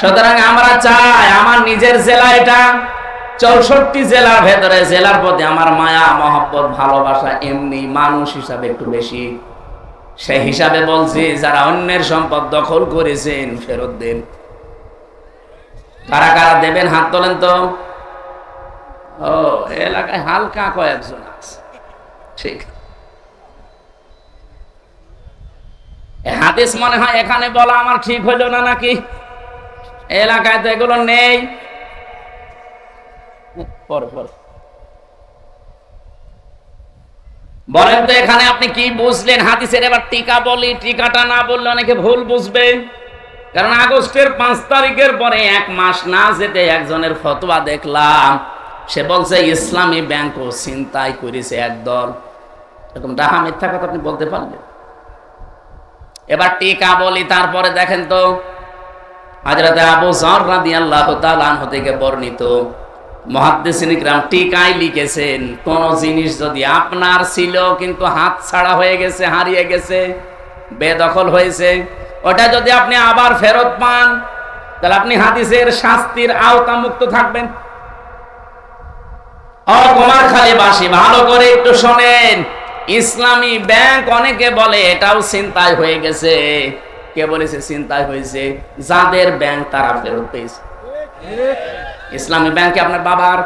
A: সুতরাং আমরা চাই, আমার নিজের জেলা এটা, 64 জেলার ভেতরে জেলার প্রতি আমার মায়া মহব্বত ভালোবাসা এমনি মানুষ হিসাবে একটু বেশি। সেই হিসাবে বলছি, যারা অন্যের সম্পদ দখল করেছেন ফেরত দেন। কারা কারা দেবেন হাত তোলেন তো। ও, এলাকায় হালকা কয়েকজন আছে, ঠিক। হাদিস মনে হয় এখানে বলা আমার ঠিক হইল না নাকি? এলাকায় তো এগুলো নেই। বলেন তো এখানে আপনি কি বুঝলেন হাদিসের? এবার টিকা বলি, টিকাটা না বললে অনেকে ভুল বুঝবে। কারণ আগস্টের 5 তারিখের পরে 1 মাস না যেতে একজনের ফতোয়া দেখলাম, সে বলছে ইসলামী ব্যাংকও ছিনতাই করেছে একদল। এরকম ডাহা মিথ্যা কথা আপনি বলতে পারলেন? এবার টিকা বলি, তারপরে দেখেন তো, হযরত আবু যর রাদিয়াল্লাহু তাআলা আনহু থেকে বর্ণিত, মুহাদ্দিসিন ইকরাম টিকায় লিখেছেন, কোন জিনিস যদি আপনার ছিল কিন্তু হাত ছাড়া হয়ে গেছে, হারিয়ে গেছে, বেদখল হয়েছে, ওটা যদি আপনি আবার ফেরত পান, তাহলে আপনি হাদিসের শাস্তির আওতা মুক্ত থাকবেন। ও কুমারখালীবাসী, ভালো করে একটু শোনেন, ইসলামী ব্যাংক অনেকে বলে এটাও ছিনতাই হয়ে গেছে। কে বলেছে ছিনতাই হয়েছে? যাদের ব্যাংক তারা ফেরত পেয়েছে। ইসলামী ব্যাংকে আপনার বাবার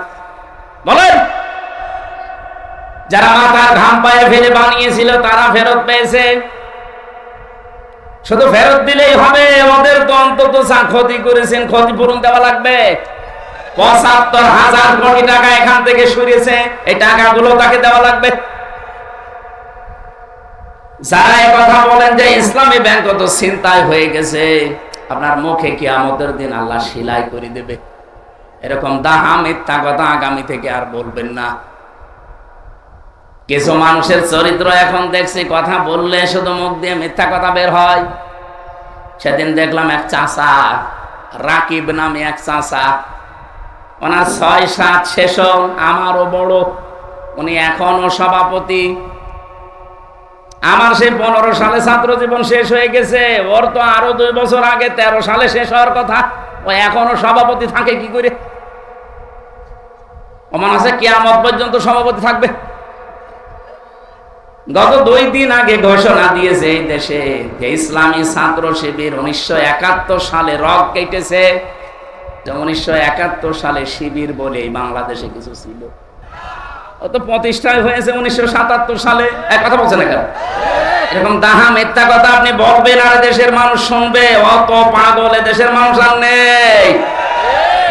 A: বলেন, যারা মাথার ঘাম পায়ে ফেলে বানিয়েছিল তারা ফেরত পেয়েছে। শুধু ফেরত দিলেই হবে? ওদের তো অন্তত যা ক্ষতি করেছেন ক্ষতিপূরণ দেওয়া লাগবে। ৭৫,০০০ কোটি টাকা এখান থেকে সরিয়েছে, এই টাকাগুলো তাকে দেওয়া লাগবে। যারা এই কথা বলেন যে ইসলামী ব্যাংক তো ছিনতাই হয়ে গেছে, আপনার মুখে কিয়ামতের দিন আল্লাহ সেলাই করে দেবে। এরকম দাহা মিথ্যা কথা আগামী থেকে আর বলবেন না। কিছু মানুষের চরিত্র এখন দেখছি, কথা বললে শুধু মুখ দিয়ে মিথ্যা কথা বের হয়। সেদিন দেখলাম এক চাচা, রাকিব নামে এক চাচা, ওনার ৬-৭ সেশন, আমারও বড়, উনি এখনো সভাপতি। আমার সেই 15 সালে ছাত্র জীবন শেষ হয়ে গেছে, ওর তো আরো 2 বছর আগে 13 সালে শেষ হওয়ার কথা। ও এখনো সভাপতি থাকে কি করে? ও মনে আছে কিয়ামত পর্যন্ত সভাপতি থাকবে। গত 2 দিন আগে ঘোষণা দিয়েছে এই দেশে যে ইসলামী ছাত্র শিবির 1971 সালে রক কেটেছে। 1971 সালে শিবির বলে বাংলাদেশে কিছু ছিল, ও তো প্রতিষ্ঠায় হয়েছে 1977 সালে। এক কথা বলছে না কেন? এরকম দাহা মিথ্যা কথা আপনি বলবেন আর দেশের মানুষ শুনবে? অত পাগল দেশের মানুষ আর নেই।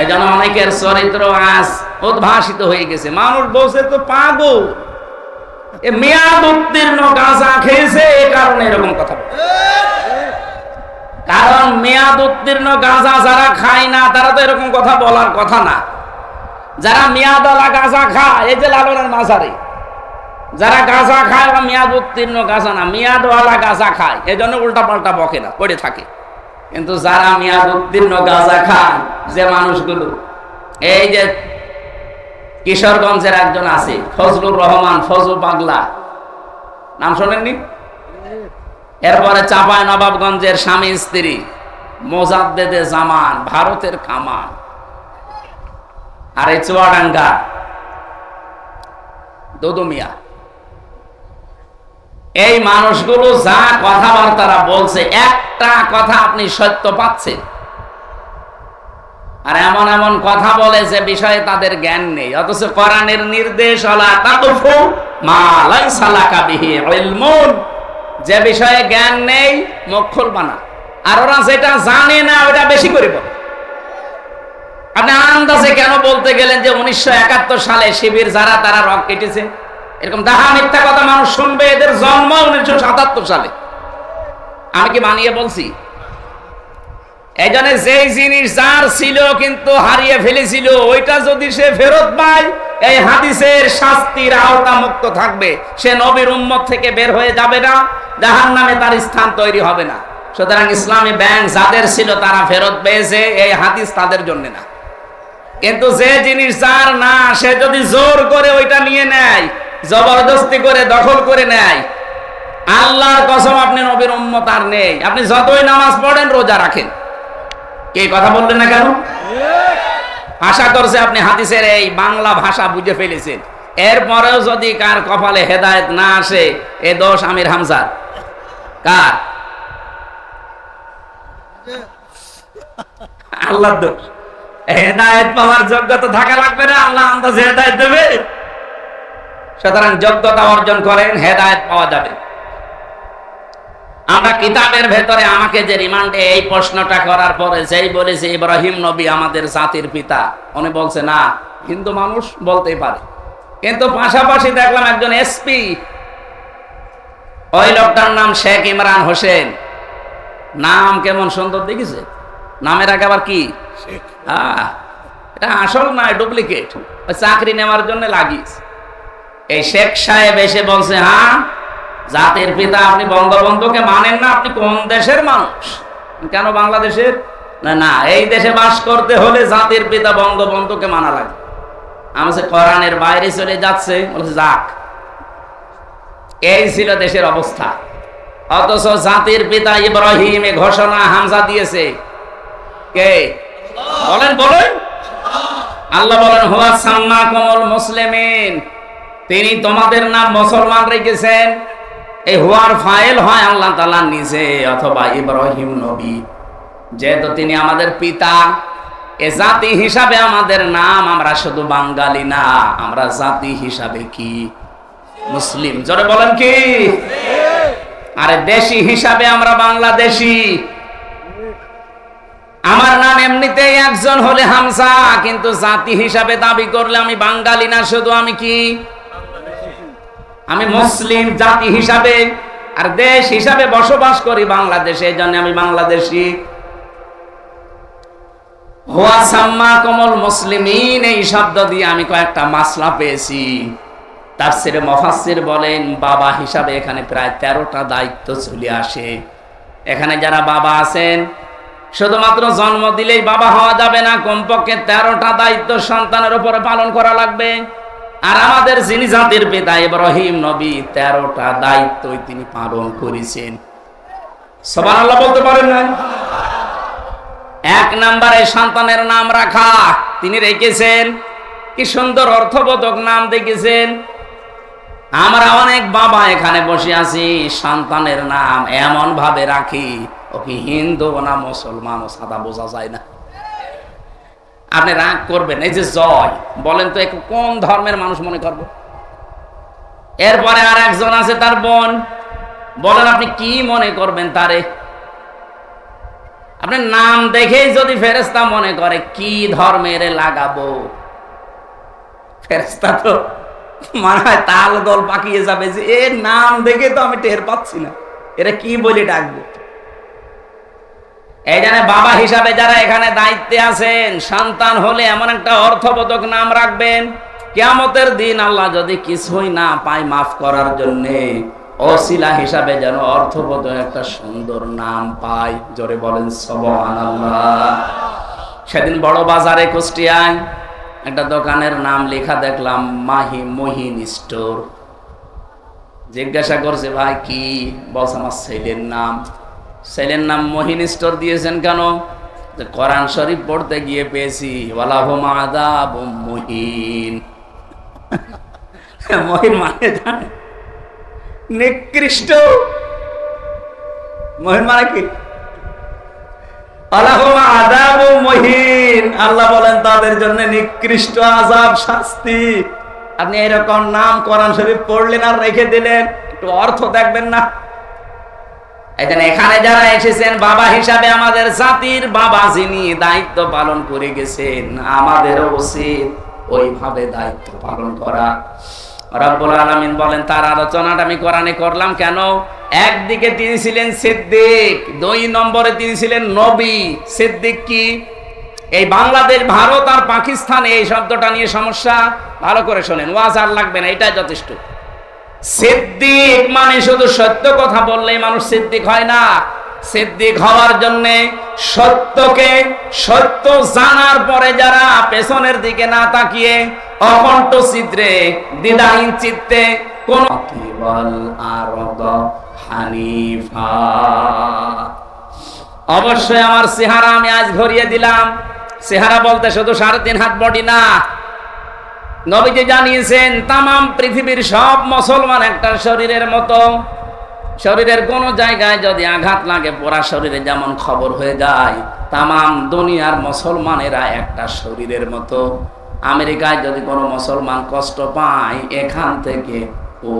A: এই জন্য অনেকের চরিত্র আজ উদ্ভাসিত হয়ে গেছে। মানুষ বলছে তো পাগল, এ মেয়াদ উত্তীর্ণ গাঁজা খেয়েছে, এ কারণে এরকম কথা। কারণ মেয়াদ উত্তীর্ণ গাঁজা যারা খায় না তারা তো এরকম কথা বলার কথা না। যারা মেয়াদওয়ালা গাঁজা খায়, এই যে লালনের মাঝারে যারা গাঁজা খায়, ওরা মেয়াদ উত্তীর্ণ গাঁজা না, মেয়াদওয়ালা গাঁজা খায়। এই জন্য উল্টা পাল্টা বকে না, পড়ে থাকে। কিন্তু যারা মেয়াদ উত্তীর্ণ গাঁজা খান যে মানুষগুলো, এই যে কিশোরগঞ্জের একজন আছে ফজলুর রহমান, ফজল পাগলা, নাম শোনেননি? এরপরে চাঁপাই নবাবগঞ্জের স্বামী স্ত্রী মোজাদ্দেদে জামান, ভারতের কামান, আর এই চুয়াডাঙ্গা দুদু মিয়া। এই মানুষগুলো যা কথাবার্তারা বলছে, একটা কথা আপনি সত্য পাচ্ছেন, আর এমন এমন কথা বলে যে বিষয়ে তাদের জ্ঞান নেই, অথচ কোরআনের নির্দেশ হলা তাকুফু মা লাইসা লাকা বিহি ইলমুন, যে বিষয়ে জ্ঞান নেই মুখ খুলবা না। আর ওরা যেটা জানে না ওটা বেশি করে বলে। আপনি আন্দাজে কেন বলতে গেলেন যে 1971 সালে শিবির যারা তারা রক কেটেছে? এরকম দাহা মিথ্যা কথা মানুষ শুনবে। এদের জন্ম 1977 সালে। আমি কি বানিয়ে বলছি? এই জন্য যেই জিনিস যার ছিল কিন্তু হারিয়ে ফেলেছিল, ওইটা যদি সে ফেরত পায় এই হাদিসের শাস্তির আওতা মুক্ত থাকবে। সে নবীর উম্মত থেকে বের হয়ে যাবে না, জাহান্নামে তার স্থান তৈরি হবে না। সুতরাং ইসলামী ব্যাংক যাদের ছিল তারা ফেরত পেয়েছে, এই হাদিস তাদের জন্য না। কিন্তু যে জিনিস যার না, সে যদি জোর করে ওইটা নিয়ে নেয়, জবরদস্তি করে দখল করে নেয়, আল্লাহর কসম আপনি নবীর উম্মত আর নেই। আপনি যতই নামাজ পড়েন, রোজা রাখেন, কে কথা বললেন না কেন? আশা করছে আপনি হাদিসের এই বাংলা ভাষা বুঝে ফেলেছেন। এরপরেও যদি কার কপালে হেদায়েত না আসে, এ দোষ আমির হামজার। কার? আল্লাহর দোষ। হেদায়েত পাওয়ার যোগ্যতা থাকা লাগবে না, আল্লাহ আন্দাজে হেদায়েত দেবে। সুতরাং যোগ্যতা অর্জন করেন, হেদায়েত পাওয়া যাবে। আমরা কিতাবের ভেতরে আমাকে যে রিমান্ডে এই প্রশ্নটা করার পরে যেই বলেছে ইব্রাহিম নবী আমাদের জাতির পিতা, উনি বলছে না, হিন্দু মানুষ বলতেই পারে। কিন্তু পাশাপাশি দেখলাম একজন এসপি, ওই লোকটার নাম শেখ ইমরান হোসেন। নাম কেমন সুন্দর দেখেছে? নামের আগে আবার কি? এটা আসল না, ডুপ্লিকেট। ওই চাকরি নেওয়ার জন্য লাগিস। এই শেখ সাহেব এসে বলছে, হ্যাঁ জাতির পিতা আপনি বঙ্গবন্ধুকে মানেন না, আপনি কোন দেশের মানুষ? কেন বাংলাদেশের? না না, এই দেশে বাস করতে হলে জাতির পিতা বঙ্গবন্ধুকে মানা লাগে। আমি কোরআনের বাইরে চলে যাচ্ছে, বলছে যাক। এই ছিল দেশের অবস্থা। অথচ জাতির পিতা ইব্রাহিম এ ঘোষণা হামজা দিয়েছে কে? বলেন বলেন। আল্লাহ বলেন হুয়া সাম্মাকুমুল মুসলিমিন, তিনি তোমাদের নাম মুসলমান রেখেছেন। এই হুয়ার ফাইল হয় আল্লাহ তাআলা নিজে অথবা ইব্রাহিম নবী, যেহেতু তিনি আমাদের পিতা। এ জাতি হিসাবে আমাদের নাম, আমরা শুধু বাঙালি না, আমরা জাতি হিসাবে কি? মুসলিম। জোরে বলেন কি? আরে দেশি হিসাবে আমরা বাংলাদেশি। আমার নাম এমনিতেই একজন হলে হামজা, কিন্তু জাতি হিসাবে দাবি করলে আমি বাঙালি না, শুধু আমি কি? আমি মুসলিম জাতি হিসাবে। আর দেশ হিসাবে বসবাস করি বাংলাদেশে, এই জন্য আমি বাংলাদেশি। হুয়া সাম্মাকুমুল মুসলিমিন, এই শব্দ দিয়ে আমি কয়েকটা মাসলা পেয়েছি। তাফসিরে মুফাসসির বলেন বাবা হিসাবে এখানে প্রায় 13টা দায়িত্ব চলে আসে। এখানে যারা বাবা আছেন, শুধুমাত্র জন্ম দিলেই বাবা হওয়া যাবে না, কমপক্ষে 13টা দায়িত্ব সন্তানের উপরে পালন করা লাগবে। আর আমাদের যিনি জাতির পিতা ইব্রাহিম নবী, 13টা দায়িত্বই তিনি পালন করেছেন। সুবহানাল্লাহ বলতে পারেন না? 1 নম্বরে সন্তানের নাম রাখা তিনি রেখেছেন। কি সুন্দর অর্থবোধক নাম দেখেছেন। আমরা অনেক বাবা এখানে বসে আছি, সন্তানের নাম এমন ভাবে রাখি ও কি হিন্দু না মুসলমান ও সাদা বোঝা যায় না। আপনি রাগ করবেন, এই যে জয় বলেন তো কোন ধর্মের মানুষ মনে করবো? এরপরে আর একজন আছে তার বোন, বলেন আপনি কি মনে করবেন তারে? আপনি নাম দেখেই যদি ফেরেশতা মনে করে কি ধর্মের লাগাবো, ফেরেশতা তো মনে হয় তাল দল পাকিয়ে যাবে যে এর নাম দেখে তো আমি টের পাচ্ছি না, এরা কি বলে ডাকবো। এই জন্য বাবা হিসাবে যারা এখানে দায়িত্বে আছেন, সন্তান হলে এমন একটা অর্থবোধক নাম রাখবেন, কিয়ামতের দিন আল্লাহ যদি কিছুই না পায় মাফ করার জন্যে, ওসিলা হিসাবে যেন অর্থবোধ একটা সুন্দর নাম পায়। জোরে বলেন সুবহানাল্লাহ। সেদিন বড় বাজারে কুষ্টিয়ায় একটা দোকানের নাম লেখা দেখলাম, মহিন স্টোর। জিজ্ঞাসা করছে, ভাই কি? বলছে, আমার ছেলের নাম। ছেলের নাম মহিন স্টোর দিয়েছেন কেন? কোরআন শরীফ পড়তে গিয়ে পেয়েছি, ওয়ালাহুম আযাবুম মুহিন। মহিন মানে জানে? নিকৃষ্ট। মহিন মানে কি? ওয়ালাহুম আযাবুম মুহিন। আল্লাহ বলেন তাদের জন্য নিকৃষ্ট আযাব, শাস্তি। আপনি এরকম নাম কোরআন শরীফ পড়লেন আর রেখে দিলেন, একটু অর্থ দেখবেন না? এখানে যারা এসেছেন বাবা হিসাবে, আমাদের জাতির বাবা যিনি দায়িত্ব পালন করে গেছেন, আমাদেরও উচিত ওইভাবে দায়িত্ব পালন করা। রব্বুল আলামিন বলেন, তার আলোচনাটা আমি কোরআনে করলাম কেন? একদিকে তিনি ছিলেন সিদ্দিক, 2 নম্বরে তিনি ছিলেন নবী। সিদ্দিক কি? এই বাংলাদেশ, ভারত আর পাকিস্তানে এই শব্দটা নিয়ে সমস্যা। ভালো করে শোনেন, ওয়াজ আর লাগবে না, এটাই যথেষ্ট। সিদ্দিক মানে শুধু সত্য কথা বললেই মানুষ সিদ্দিক হয় না। সিদ্দিক হওয়ার জন্য সত্যকে সত্য জানার পরে যারা পেছনের দিকে না তাকিয়ে অকণ্ঠ চিত্রে, দ্বিধাহীন চিত্তে কোন হানিফা। অবশ্যই আমার চেহারা আমি আজ ধরিয়ে দিলাম। চেহারা বলতে শুধু 3.5 হাত বডি না। নবীজি জানিয়েছেন তামাম পৃথিবীর সব মুসলমান একটা শরীরের মতো। শরীরের কোন জায়গায় যদি আঘাত লাগে, পুরা শরীরে যেমন খবর হয়ে যায়, তামাম দুনিয়ার মুসলমানেরা একটা শরীরের মতো। আমেরিকায় যদি কোনো মুসলমান কষ্ট পায়, এখান থেকে ও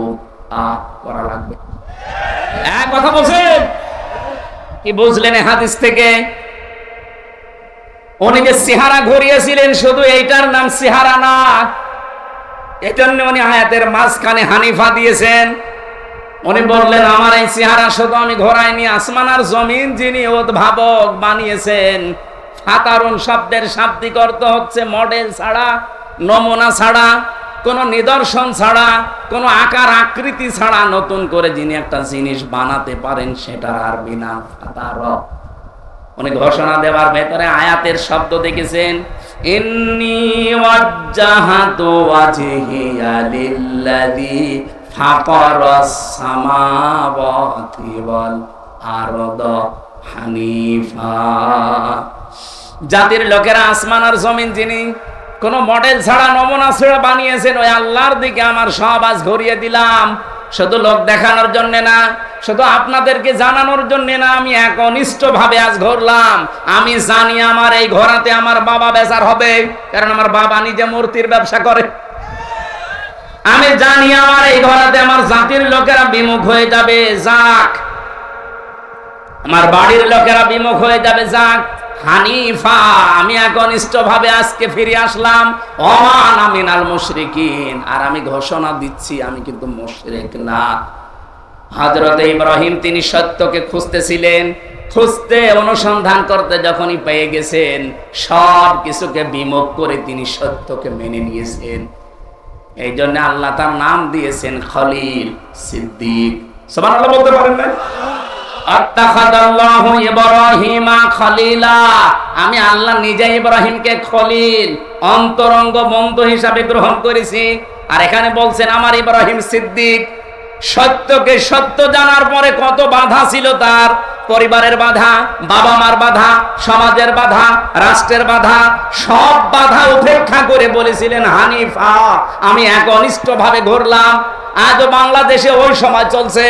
A: আ করা লাগবে। এক কথা বলছেন কি? বুঝলেন হাদিস থেকে? উনি যে চেহারা ঘুরিয়েছিলেন, শুধু এইটার নাম চেহারা না, এজন্য উনি আয়াতের মাঝখানে হানিফা দিয়েছেন। উনি বললেন, আমার এই চেহারা শুধু আমি ঘোরাইনি, আসমান আর জমিন যিনি উদ্ভাবক বানিয়েছেন। ফাতারুন শব্দের শাব্দিক অর্থ হচ্ছে মডেল ছাড়া, নমুনা ছাড়া, কোন নিদর্শন ছাড়া, কোন আকার আকৃতি ছাড়া নতুন করে যিনি একটা জিনিস বানাতে পারেন, সেটার আরবি নাম ফাতার। উনি ঘোষণা দেওয়ার ভেতরে আয়াতের শব্দ দেখেছেন, ইন্নী ওয়াজ্জাহাতু ওয়াজহিয়া লিল্লাযী ফাতারাস সামাওয়াতি ওয়াল আরদ হানিফা। জাতির লোকেরা আসমান আর জমিন যিনি কোন মডেল ছাড়া, নমুনা ছাড়া বানিয়েছেন, ওই আল্লাহর দিকে আমার সব আজ ঘুরিয়ে দিলাম। শুধু লোক দেখানোর জন্য না, শুধু আপনাদেরকে জানানোর জন্য না, আমি একনিষ্ঠ ভাবে আজ ঘুরলাম। আমি জানি আমার এই ঘোরাতে আমার বাবা বেজার হবে, কারণ আমার বাবা নিজে মূর্তির ব্যবসা করে। আমি জানি আমার এই ঘোরাতে আমার জাতির লোকেরা বিমুখ হয়ে যাবে, যাক। আমার বাড়ির লোকেরা বিমুখ হয়ে যাবে, যাক। হানিফা, আমি একনিষ্ঠ ভাবে আজকে ফিরে আসলাম। ওমান মিনাল মুশরিকিন, আর আমি ঘোষণা দিচ্ছি আমি কিন্তু মুশরিক না। হযরত ইব্রাহিম তিনি সত্যকে খুঁজতেছিলেন, খুঁজতে অনুসন্ধান করতে যখনই পেয়ে গেছেন, সব কিছুকে বিমুখ করে তিনি সত্যকে মেনে নিয়েছেন। এই জন্য আল্লাহ তার নাম দিয়েছেন খলিল, সিদ্দিক। সুবহানাল্লাহ বলতে পারেন না? আত্তাখাদাল্লাহু ইব্রাহিমা খলিলা, আমি আল্লাহ নিজে ইব্রাহিমকে খলিল, অন্তরঙ্গ বন্ধু হিসাবে গ্রহণ করেছি। আর এখানে বলছেন আমার ইব্রাহিম সিদ্দিক। সত্যকে সত্য জানার পরে কত বাধা ছিল তার, পরিবারের বাধা, বাবা মার বাধা, সমাজের বাধা, রাষ্ট্রের বাধা, সব বাধা উপেক্ষা করে বলেছিলেন হানিফা, আমি একনিষ্ঠ ভাবে ঘুরলাম। আজও বাংলাদেশে ওই সময় চলছে।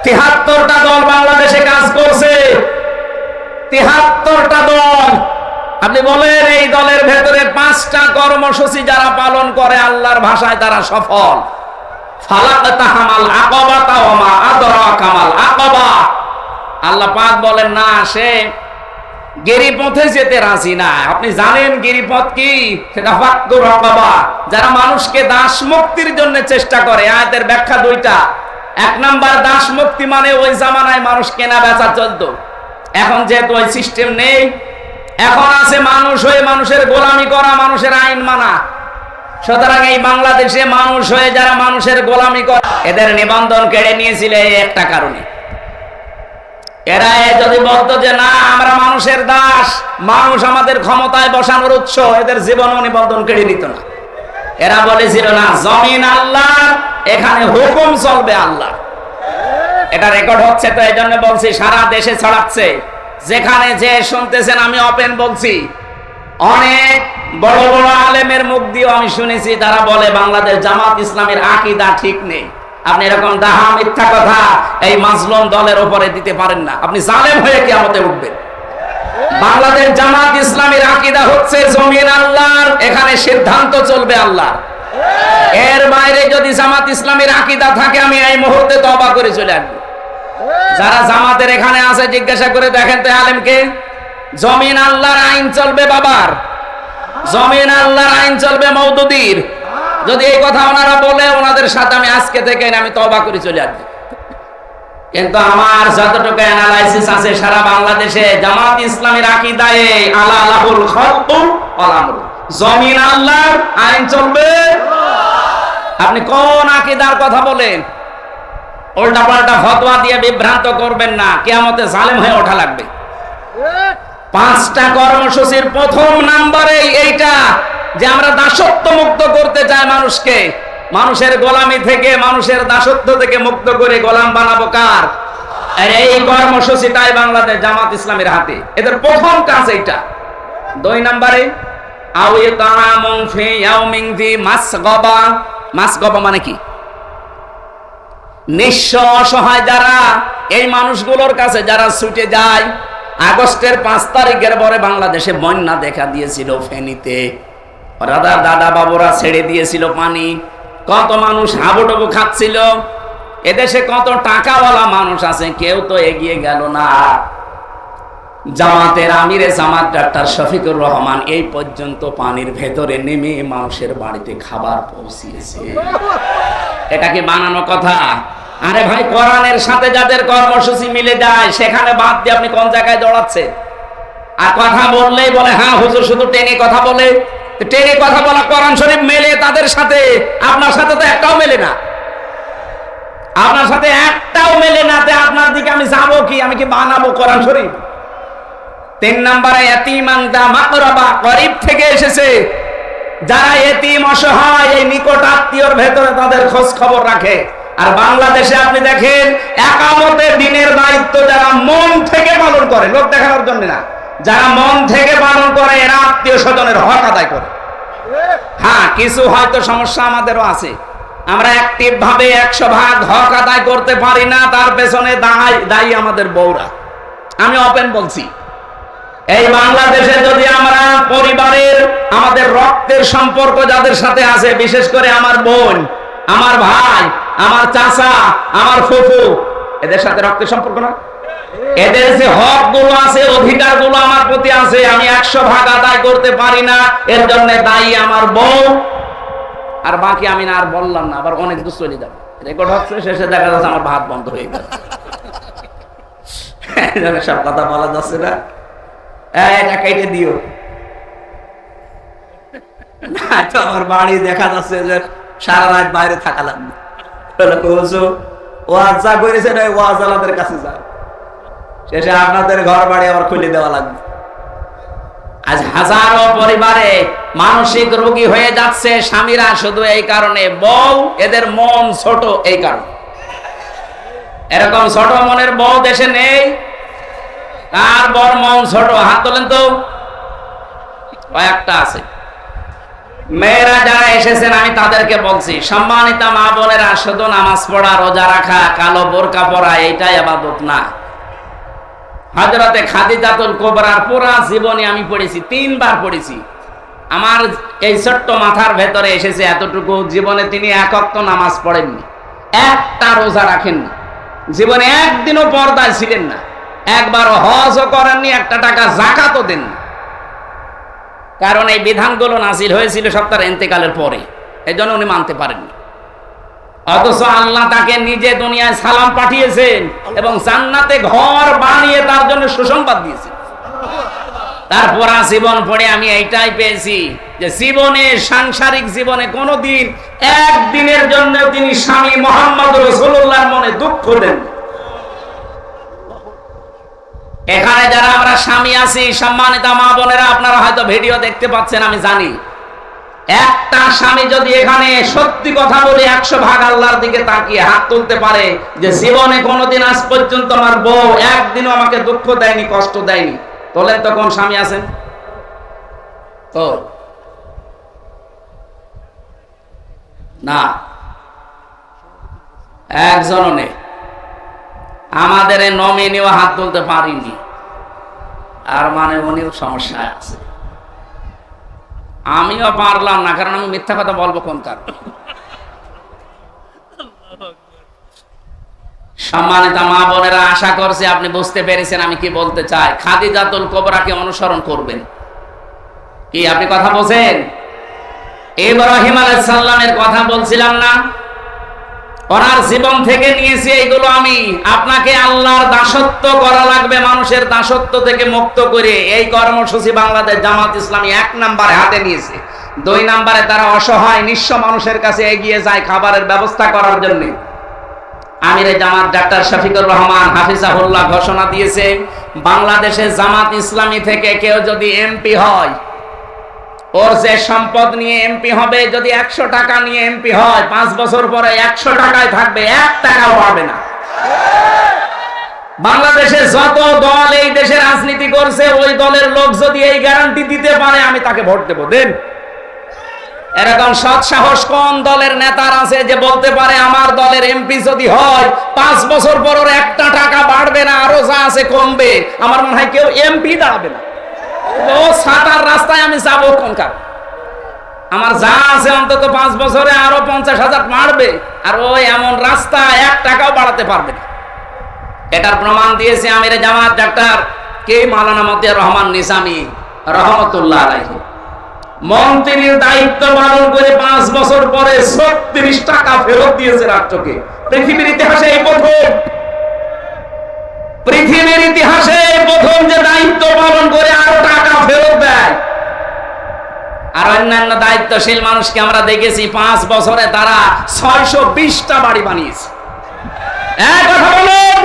A: 73টা দল বাংলাদেশে কাজ করছে, 73টা দল। আপনি বলেন এই দলের ভেতরে 5টা কর্মসূচি যারা পালন করে, আল্লাহর ভাষায় তারা সফল। ফালাকতাহামাল আকাবাতা ওয়া মা আদরাকা মাল আকাবা। আল্লাহ পাক বলেন না, সে গিরিপথে যেতে রাজি না। আপনি জানেন গিরিপথ কি? সেটা ফাক্কুর রাকাবা, যারা মানুষকে দাস মুক্তির জন্য চেষ্টা করে। আয়াতের ব্যাখ্যা 2টা। 1 নাম্বার, দাস মুক্তি মানে ওই জামানায় মানুষ কেনা বেচা চলতো। এখন যেহেতু ওই সিস্টেম নেই, এখন আছে মানুষ হয়ে মানুষের গোলামি করা, মানুষের আইন মানা। সুতরাং এই বাংলাদেশে মানুষ হয়ে যারা মানুষের গোলামি করে, এদের নিবন্ধন কেড়ে নিয়েছিল এই একটা কারণে। এরা যদি বলতো যে না আমরা মানুষের দাস, মানুষ আমাদের ক্ষমতায় বসানোর উৎস, এদের জীবনও নিবন্ধন কেড়ে নিত না। এরা বলেছিল না জমিন আল্লাহ, এখানে হুকুম চলবে আল্লাহ। এটা রেকর্ড হচ্ছে, তো এই জন্য বলছি সারা দেশে ছড়াচ্ছে। যেখানে যে শুনতেছেন আমি ওপেন বলছি, অনেক বড় বড় আলেমের মুখ দিয়েও আমি শুনেছি তারা বলে বাংলাদেশ জামাত ইসলামের আকীদা ঠিক নেই। আপনি এরকম দাহা মিথ্যা কথা এই মাজলুম দলের উপরে দিতে পারেন না, আপনি জালেম হয়ে কিয়ামতে উঠবেন। বাংলাদেশ জামাত ইসলামের আকীদা হচ্ছে জমিন আল্লাহর, এখানে সিদ্ধান্ত চলবে আল্লাহর। এর বাইরে যদি জামাত ইসলামের আকীদা থাকে আমি এই মুহূর্তে তওবা করে চলে আসবো। যারা জামাতের এখানে আছে জিজ্ঞাসা করে দেখেন তো আলেমকে, জমিন আল্লাহর আইন চলবে বাবার, জমিন আল্লাহর আইন চলবে মওদুদির। যদি এই কথা ওনারা বলে, ওনাদের সাথে আমি আজকে থেকে আমি তওবা করে চলে আসবো। কিন্তু আমার যতটুকু অ্যানালাইসিস আছে সারা বাংলাদেশে জামাত ইসলামের আকীদায়ে আলা লাহুল খালকু ওয়াল আমরু, জমিন আল্লাহর আইন চলবে। আপনি কোন আকীদার কথা বলেন? উল্টা পাল্টা ফতোয়া দিয়ে বিভ্রান্ত করবেন না, কিয়ামতে জালেম হয়ে ওঠা লাগবে। 5টা কর্মসূচির প্রথম নাম্বারে এইটা যে আমরা দাসত্ব মুক্ত করতে চাই মানুষকে, মানুষের গোলামি থেকে, মানুষের দাসত্ব থেকে মুক্ত করে গোলাম বানাবো কার? আর এই কর্মসূচিটাই বাংলাদেশ জামাত ইসলামের হাতে, এদের প্রথম কাজ এইটা। 2 নম্বরে আউয়াতামুন ফি ইয়াউমিন ফি মাসগাবা। মাসগাবা মানে কি? নিঃস্ব অসহায় যারা, এই মানুষগুলোর কাছে যারা ছুটে যায়। আগস্টের 5 তারিখের পরে বাংলাদেশে বন্যা দেখা দিয়েছিল ফেনীতে, দাদা বাবুরা ছেড়ে দিয়েছিল পানি, কত মানুষ হাবুডুবু খাচ্ছিল। এদেশে কত টাকাওয়ালা মানুষ আছে, কেউ তো এগিয়ে গেল না। জামাতের আমিরে জামাত ডাক্তার শফিকুর রহমান এই পর্যন্ত পানির ভেতরে নেমে মানুষের বাড়িতে খাবার পৌঁছিয়েছে। এটা কি বানানো কথা? আরে ভাই, কোরআনের সাথে যাদের কর্মসূচি মিলে যায় সেখানে বাদ দিয়ে আপনি কোন জায়গায় দৌড়াচ্ছেন? আর কথা বললেই বলে হ্যাঁ হুজুর শুধু টেনে কথা বলে। টেনে কথা বলা কোরআন শরীফ মেলে তাদের সাথে, আপনার সাথে তো একটাও মেলে না। আপনার সাথে একটাও মেলে না, আপনার দিকে আমি যাবো কি? আমি কি বানাবো কোরআন শরীফ? 3 নম্বরে ইয়াতীমান দা মাকরাবা, গরীব থেকে এসেছে যারা এতিম অসহায়, এই নিকট আত্মীয়র ভেতরে তাদের খোঁজ খবর রাখে। আর বাংলাদেশে আপনি দেখেন একামতে দিনের দায়িত্ব যারা মন থেকে পালন করে, লোক দেখানোর জন্য না, যারা মন থেকে পালন করে এরা আত্মীয় স্বজনের হক আদায় করে। হ্যাঁ, কিছু হয়তো সমস্যা আমাদেরও আছে, আমরা অ্যাক্টিভ ভাবে 100% হক আদায় করতে পারি না, তার পেছনে দায়ী আমাদের বউরা। আমি ওপেন বলছি, এই বাংলাদেশে যদি আমরা পরিবারের, আমাদের রক্তের সম্পর্ক যাদের সাথে আছে, বিশেষ করে আমার বোন, আমার ভাই, আমার চাচা, আমার ফুফু, এদের সাথে রক্তের সম্পর্ক না, এদের যে হক গুলো আছে, অধিকার গুলো আমার প্রতি আছে, আমি 100% আদায় করতে পারি না, এর জন্য দায়ী আমার বউ। আর বাকি আমি না আর বললাম না, আবার অনেক দূর চলে যাবে। রেকর্ড হচ্ছে, শেষে দেখা যাচ্ছে আমার ভাত বন্ধ হয়ে গেল। সব কথা বলা যাচ্ছে না, এটা কেটে দিও না তো। আমার বাড়ি দেখা যাচ্ছে যে সারা রাত বাইরে থাকা লাগবে। ওয়াজ যা করেছে না, ওয়াজ আলাদের কাছে যাও, শেষে আপনাদের ঘর বাড়ি আবার খুলে দেওয়া লাগবে। আজ হাজারো পরিবারে মানসিক রোগী হয়ে যাচ্ছে স্বামীরা, শুধু এই কারণে বউ এদের মন ছোট। এই কারণে এরকম ছোট মনের বউ দেশে নেই। কার বড় মন ছোট? হাত তোলেন তো। কয়েকটা আছে। মেয়েরা যারা এসেছেন আমি তাদেরকে বলছি, সম্মানিতা মা বোনেরা, শুধু নামাজ পড়া, রোজা রাখা, কালো বোরকা পরা এইটাই ইবাদত না। হযরতে খাদিজাতুল কুবরার পুরা জীবনে আমি পড়েছি, 3 বার পড়েছি। আমার এই ছোট্ট মাথার ভেতরে এসেছে এতটুকু, জীবনে তিনি 1 ওয়াক্ত নামাজ পড়েননি, একটা রোজা রাখেননি, জীবনে একদিনও পর্দায় ছিলেন না, একবারও হজও করেননি, 1 টাকা যাকাতও দেননি। কারণ এই বিধানগুলো নাযিল হয়েছিল সব তার ইন্তেকালের পরে, এই জন্য উনি মানতে পারেননি। অথচ আল্লাহ তাকে নিজে দুনিয়ায় সালাম পাঠিয়েছেন এবং জান্নাতে ঘর বানিয়ে তার জন্য সুসংবাদ দিয়েছেন। তারপর জীবন পড়ে আমি এইটাই পেয়েছি যে জীবনে, সাংসারিক জীবনে কোনোদিন একদিনের জন্য তিনি স্বামী মুহাম্মদ রাসূলুল্লাহর মনে দুঃখ দেন। এখানে যারা আমরা স্বামী আছি, সম্মানিত মা বোনেরা, আপনারা হয়তো ভিডিও দেখতে পাচ্ছেন, আমি জানি। একটা স্বামী যদি এখানে সত্যি কথা বলে 100 ভাগ আল্লাহর দিকে তাকিয়ে হাত তুলতে পারে যে জীবনে কোনোদিন আজ পর্যন্ত আমার বউ একদিনও আমাকে দুঃখ দেয়নি, কষ্ট দেয়নি, বলেন তো কোন স্বামী আছেন? তো না, একজনও নেই। আমাদের নমিনিও হাত তুলতে পারিনি, আর মানে উনিও সমস্যায় আছে। আমিও পারলাম না, কারণ আমি মিথ্যা কথা বলবো কোন কারণে। সম্মানিত মা বোনেরা, আশা করছি আপনি বুঝতে পেরেছেন আমি কি বলতে চাই। খাদিজাতুল কুবরাকে অনুসরণ করবেন। কি আপনি কথা বলছেন? ইব্রাহিম আলাইহিস সালামের কথা বলছিলাম না? ওনার জীবন থেকে নিয়েছি এইগুলো আমি। আপনাকে আল্লাহর দাসত্ব করা লাগবে, মানুষের দাসত্ব থেকে মুক্ত করে। এই কর্মসূচি বাংলাদেশ জামাত ইসলামী 1 নম্বরে হাতে নিয়েছে। 2 নম্বরে তারা অসহায় নিঃস্ব মানুষের কাছে এগিয়ে যায় খাবারের ব্যবস্থা করার জন্য। আমিরে জামাত ডাক্তার শফিকুর রহমান হাফিজাহুল্লাহ ঘোষণা দিয়েছে, বাংলাদেশে জামাত ইসলামী থেকে কেউ যদি এমপি হয়, ওর যে সম্পদ নিয়ে এমপি হবে, যদি 100 টাকা নিয়ে এমপি হয়, 5 বছর পরে 100 টাকায় থাকবে, 1 টাকাও পাবে না। বাংলাদেশে যত দল এই দেশে রাজনীতি করছে, ওই দলের লোক যদি এই গ্যারান্টি দিতে পারে আমি তাকে ভোট দেব, দেন। এরকম সৎ সাহস কোন দলের নেতার আছে যে বলতে পারে আমার দলের এমপি যদি হয় 5 বছর পর ওর 1 টাকা বাড়বে না, আরো যা আছে কমবে? আমার মনে হয় কেউ এমপি দাঁড়াবে না। ও সাতার রাস্তায় আমি যাবো কোনকার? আমার যা আছে অন্তত 5 বছরে আরো 50,000 বাড়বে, আর ওই এমন রাস্তা 1 টাকাও বাড়াতে পারবে না। এটার প্রমাণ দিয়েছে আমিরে জামাত ডাক্তার কে মাওলানা মতিয়ার রহমান নিজামী রহমতুল্লাহ আলাইহি। মন্ত্রীর দায়িত্ব পালন করে 5 বছর পরে 36 টাকা ফেরত দিয়েছে রাষ্ট্রকে। পৃথিবীর ইতিহাসে এই প্রথম, পৃথিবীর ইতিহাসে প্রথম যে দায়িত্ব পালন করে আরো টাকা ফেরত দেয়। আর অন্যান্য দায়িত্বশীল মানুষকে আমরা দেখেছি 5 বছরে তারা 620টা বাড়ি বানিয়েছে। কথা বলুন।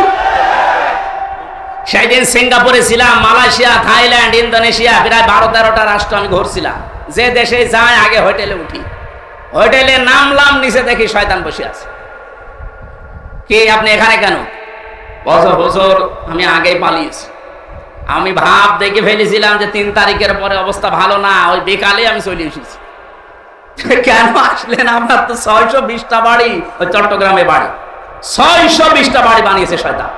A: সেদিন সিঙ্গাপুরে ছিলাম, মালয়েশিয়া, থাইল্যান্ড, ইন্দোনেশিয়া, প্রায় 12-13টা রাষ্ট্র আমি ঘুরছিলাম। যে দেশে যায় আগে হোটেলে উঠি, হোটেলে নামলাম, নিচে দেখি শয়তান বসে আছে। কি আপনি এখানে কেন? বছর বছর আমি আগেই পালিয়েছি। আমি ভাব দেখে ফেলেছিলাম যে 3 তারিখের পরে অবস্থা ভালো না, ওই বিকালে আমি চলে এসেছি। কেন আসলেন? আপনার তো 620টা বাড়ি, ওই চট্টগ্রামে বাড়ি 620টা বাড়ি বানিয়েছে শয়তান।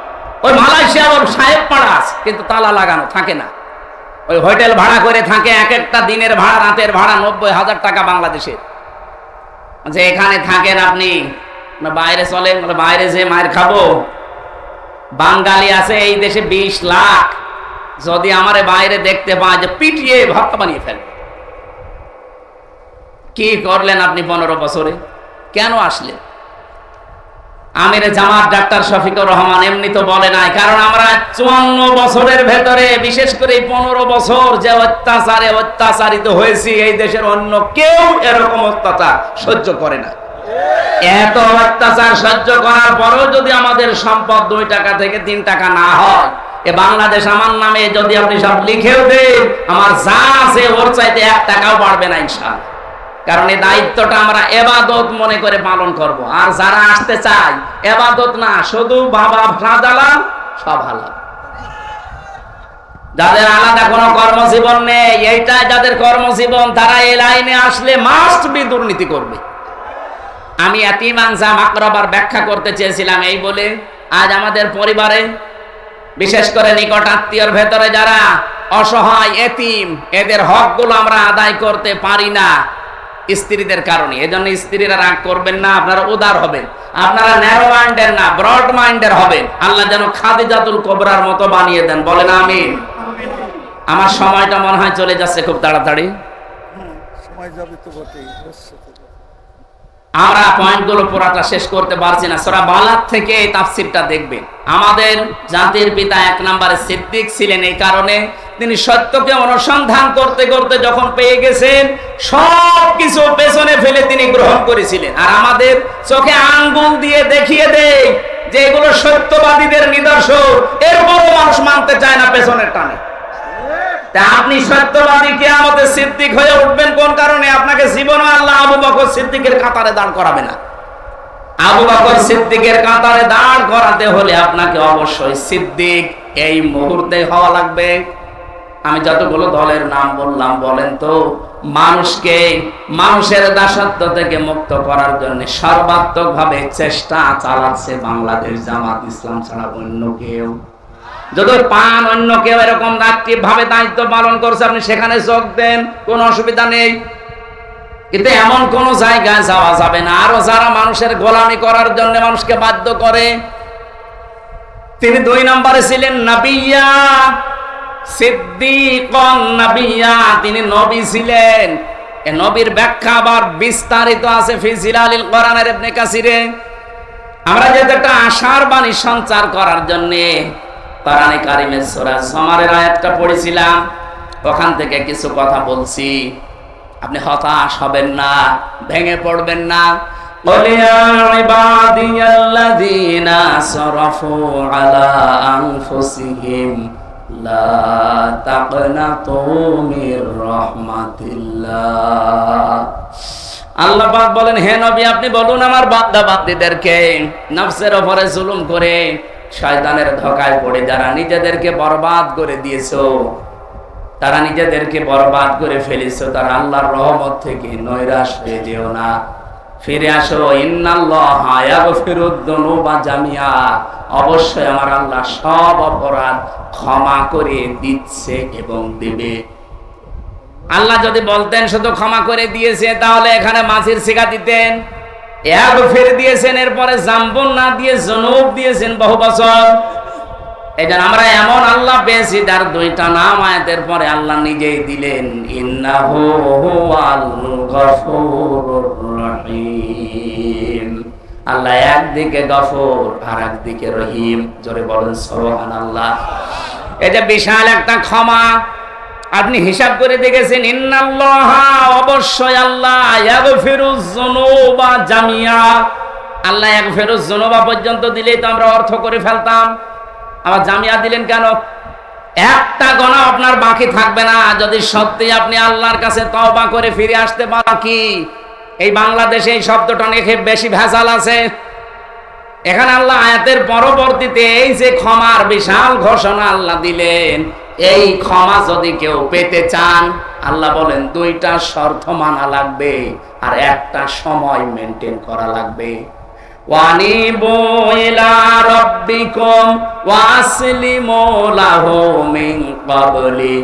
A: ওই মালয়েশিয়া ওর সাহেব পাড়া আছে, কিন্তু তালা লাগানো থাকে না। ওই হোটেল ভাড়া করে থাকে, এক একটা দিনের ভাড়া, রাতের ভাড়া 90,000 টাকা বাংলাদেশে। যে এখানে থাকেন আপনি, বাইরে চলেন, বাইরে যে মায়ের খাবো। বাঙালি আছে এই দেশে 20 লাখ, যদি আমারে বাইরে দেখতে পায় যে পিটিয়ে ভক্ত বানিয়ে ফেলে। কি করলেন আপনি 15 বছরে? কেন আসলেন? আমিরে জামাত ডাক্তার শফিকুর রহমান এমনি তো বলে নাই, কারণ আমরা 54 বছরের ভেতরে, বিশেষ করে 15 বছর যে অত্যাচারে অত্যাচারিত হয়েছি, এই দেশের অন্য কেউ এরকম অত্যাচার সহ্য করে না। এত অত্যাচার সহ্য করার পরেও যদি আমাদের সম্পদ 2 টাকা থেকে 3 টাকা না হয়, এ বাংলাদেশ আমার নামে যদি আপনি সব লিখেও দেন, আমার যা আছে ওর চাইতে 1 টাকাও বাড়বে না ইনশাআল্লাহ। কারণ এই দায়িত্বটা আমরা ইবাদত মনে করে পালন করব। আর যারা আসতে চায়, ইবাদত না, শুধু বাবা শাহজালাল সব হালাল। যাদের আলাদা কোনো কর্মজীবন নেই, এইটাই যাদের কর্মজীবন, তারা এই লাইনে আসলে মাস্ট বি দুর্নীতি করবে। আমি এতিম আনজাম আকরাবার ব্যাখ্যা করতে চেয়েছিলাম এই বলে, আজ আমাদের পরিবারে, বিশেষ করে নিকট আত্মীয়র ভেতরে যারা অসহায় এতিম, এদের হকগুলো আমরা আদায় করতে পারি না স্ত্রীদের কারণে। এজন্য স্ত্রীরা রাগ করবেন না, আপনারা উদার হবেন, আপনারা ন্যারো মাইন্ডের না ব্রড মাইন্ডের হবেন। আল্লাহ যেন খাদিজাতুল কুবরার মতো বানিয়ে দেন, বলেন আমিন। আমার সময়টা মনে হয় চলে যাচ্ছে খুব তাড়াতাড়ি।
C: সময় যাবে তো বটেই।
A: আমরা পয়েন্টগুলো পুরাটা শেষ করতে পারছি না। সূরা বালাদ থেকে এই তাফসীরটা দেখবেন। আমাদের জাতির পিতা 1 নম্বরে সিদ্দিক ছিলেন, এই কারণে তিনি সত্যকে অনুসন্ধান করতে করতে যখন পেয়ে গেছেন সবকিছু পেছনে ফেলে তিনি গ্রহণ করেছিলেন। আর আমাদের চোখে আঙ্গুল দিয়ে দেখিয়ে দেয় যে এগুলো সত্যবাদীদের নিদর্শন, এরপরও মানুষ মানতে চায় না পেছনের টানে। তা আপনি সত্যবাদী কিয়ামতে সিদ্দিক হয়ে উঠবেন কোন কারণে? আপনাকে জীবনে আল্লাহ আবু বকর সিদ্দিকের কাতারে দাঁড় করাবে না। আবু বকর সিদ্দিকের কাতারে দাঁড় করাতে হলে আপনাকে অবশ্যই সিদ্দিক এই মুহূর্তে হওয়া লাগবে। আমি যতগুলো দলের নাম বললাম, বলেন তো মানুষকে মানুষের দাসত্ব থেকে মুক্ত করার জন্য সর্বাত্মকভাবে চেষ্টা চালাচ্ছে বাংলাদেশ জামাত ইসলাম ছাড়া অন্য কেউ? যদি পান অন্য কেউ এরকম অ্যাক্টিভ ভাবে দায়িত্ব পালন করছে, আপনি সেখানে যোগ দেন, কোনো অসুবিধা নেই। কিন্তু এমন কোন জায়গায় যাওয়া যাবে না আরো যারা মানুষের গোলামি করার জন্য মানুষকে বাধ্য করে। তিনি 2 নম্বরে ছিলেন নবিয়্যা, সিদ্দীকুন নবিয়্যা, তিনি নবী ছিলেন। এই নবীর ব্যাখ্যা আবার বিস্তারিত আছে ফি জিলালিল কোরআনের ইবনে কাসিরে। আমরা যেটা একটা আশার বাণী সঞ্চার করার জন্য কোরআনে কারিমের সূরা জুমারের আয়াতটা পড়েছিলাম, ওখান থেকে কিছু কথা বলছি। আপনি হতাশ হবেন না, ভেঙে পড়বেন না। قل يا عبادي الذين أسرفوا على أنفسهم لا تقنطوا من رحمة الله। আল্লাহ পাক বলেন, হে নবী আপনি বলুন আমার বান্দা বান্দীদেরকে নফসের উপরে জুলুম করে শয়তানের ধোঁকায় পড়ে যারা নিজেদেরকে বরবাদ করে দিয়েছো, তারা নিজেদেরকে বরবাদ করে ফেলেছো, তারা আল্লাহর রহমত থেকে নৈরাশ হয়ে যেও না, ফিরে আসো। ইন্নাল্লাহা ইয়াগফিরুদ যুনুবা জামিআ, অবশ্যই আমার আল্লাহ সব অপরাধ ক্ষমা করে দিচ্ছে এবং দেবে। আল্লাহ যদি বলতেন শুধু ক্ষমা করে দিয়েছে, তাহলে এখানে মাছির শিখা দিতেন। ইয়াগফির দিয়েছেন, এরপরে জাম্বুন না দিয়ে যুনুব দিয়েছেন বহু বছর। এজন্য আমরা এমন আল্লাহ পেয়েছি যার 2টা নাম আয়াতের পরে আল্লাহ নিজেই দিলেন, ইন্নাহু হুয়াল গফুরুর রহিম। আল্লাহ একদিকে গফুর আর একদিকে রহিম। জোরে বলেন সুবহানাল্লাহ। এটা বিশাল একটা ক্ষমা। আপনি হিসাব করে দেখেছেন, ইন্নাল্লাহা, অবশ্যই আল্লাহ, ইয়াগফিরুজ যুনুবা জামিআ। আল্লাহ ইয়াগফিরুজ যুনুবা পর্যন্ত দিলেই তো আমরা অর্থ করে ফেলতাম, আবার জামিয়া দিলেন কেন? একটা গুনাহ আপনার বাকি থাকবে না যদি সত্যি আপনি আল্লাহর কাছে তওবা করে ফিরে আসতে পারেন। কি এই বাংলাদেশে এই শব্দটা নিয়ে বেশি ভেজাল আছে। এখানে আল্লাহ আয়াতের পরবর্তীতে এই যে ক্ষমার বিশাল ঘোষণা আল্লাহ দিলেন, এই ক্ষমা যদি কেউ পেতে চান, আল্লাহ বলেন 2টা শর্ত মানা লাগবে আর একটা সময় মেনটেন করা লাগবে। ওয়ানিবু ইলা রাব্বিকুম ওয়াসলিমু লাহু মিন ক্বাবলি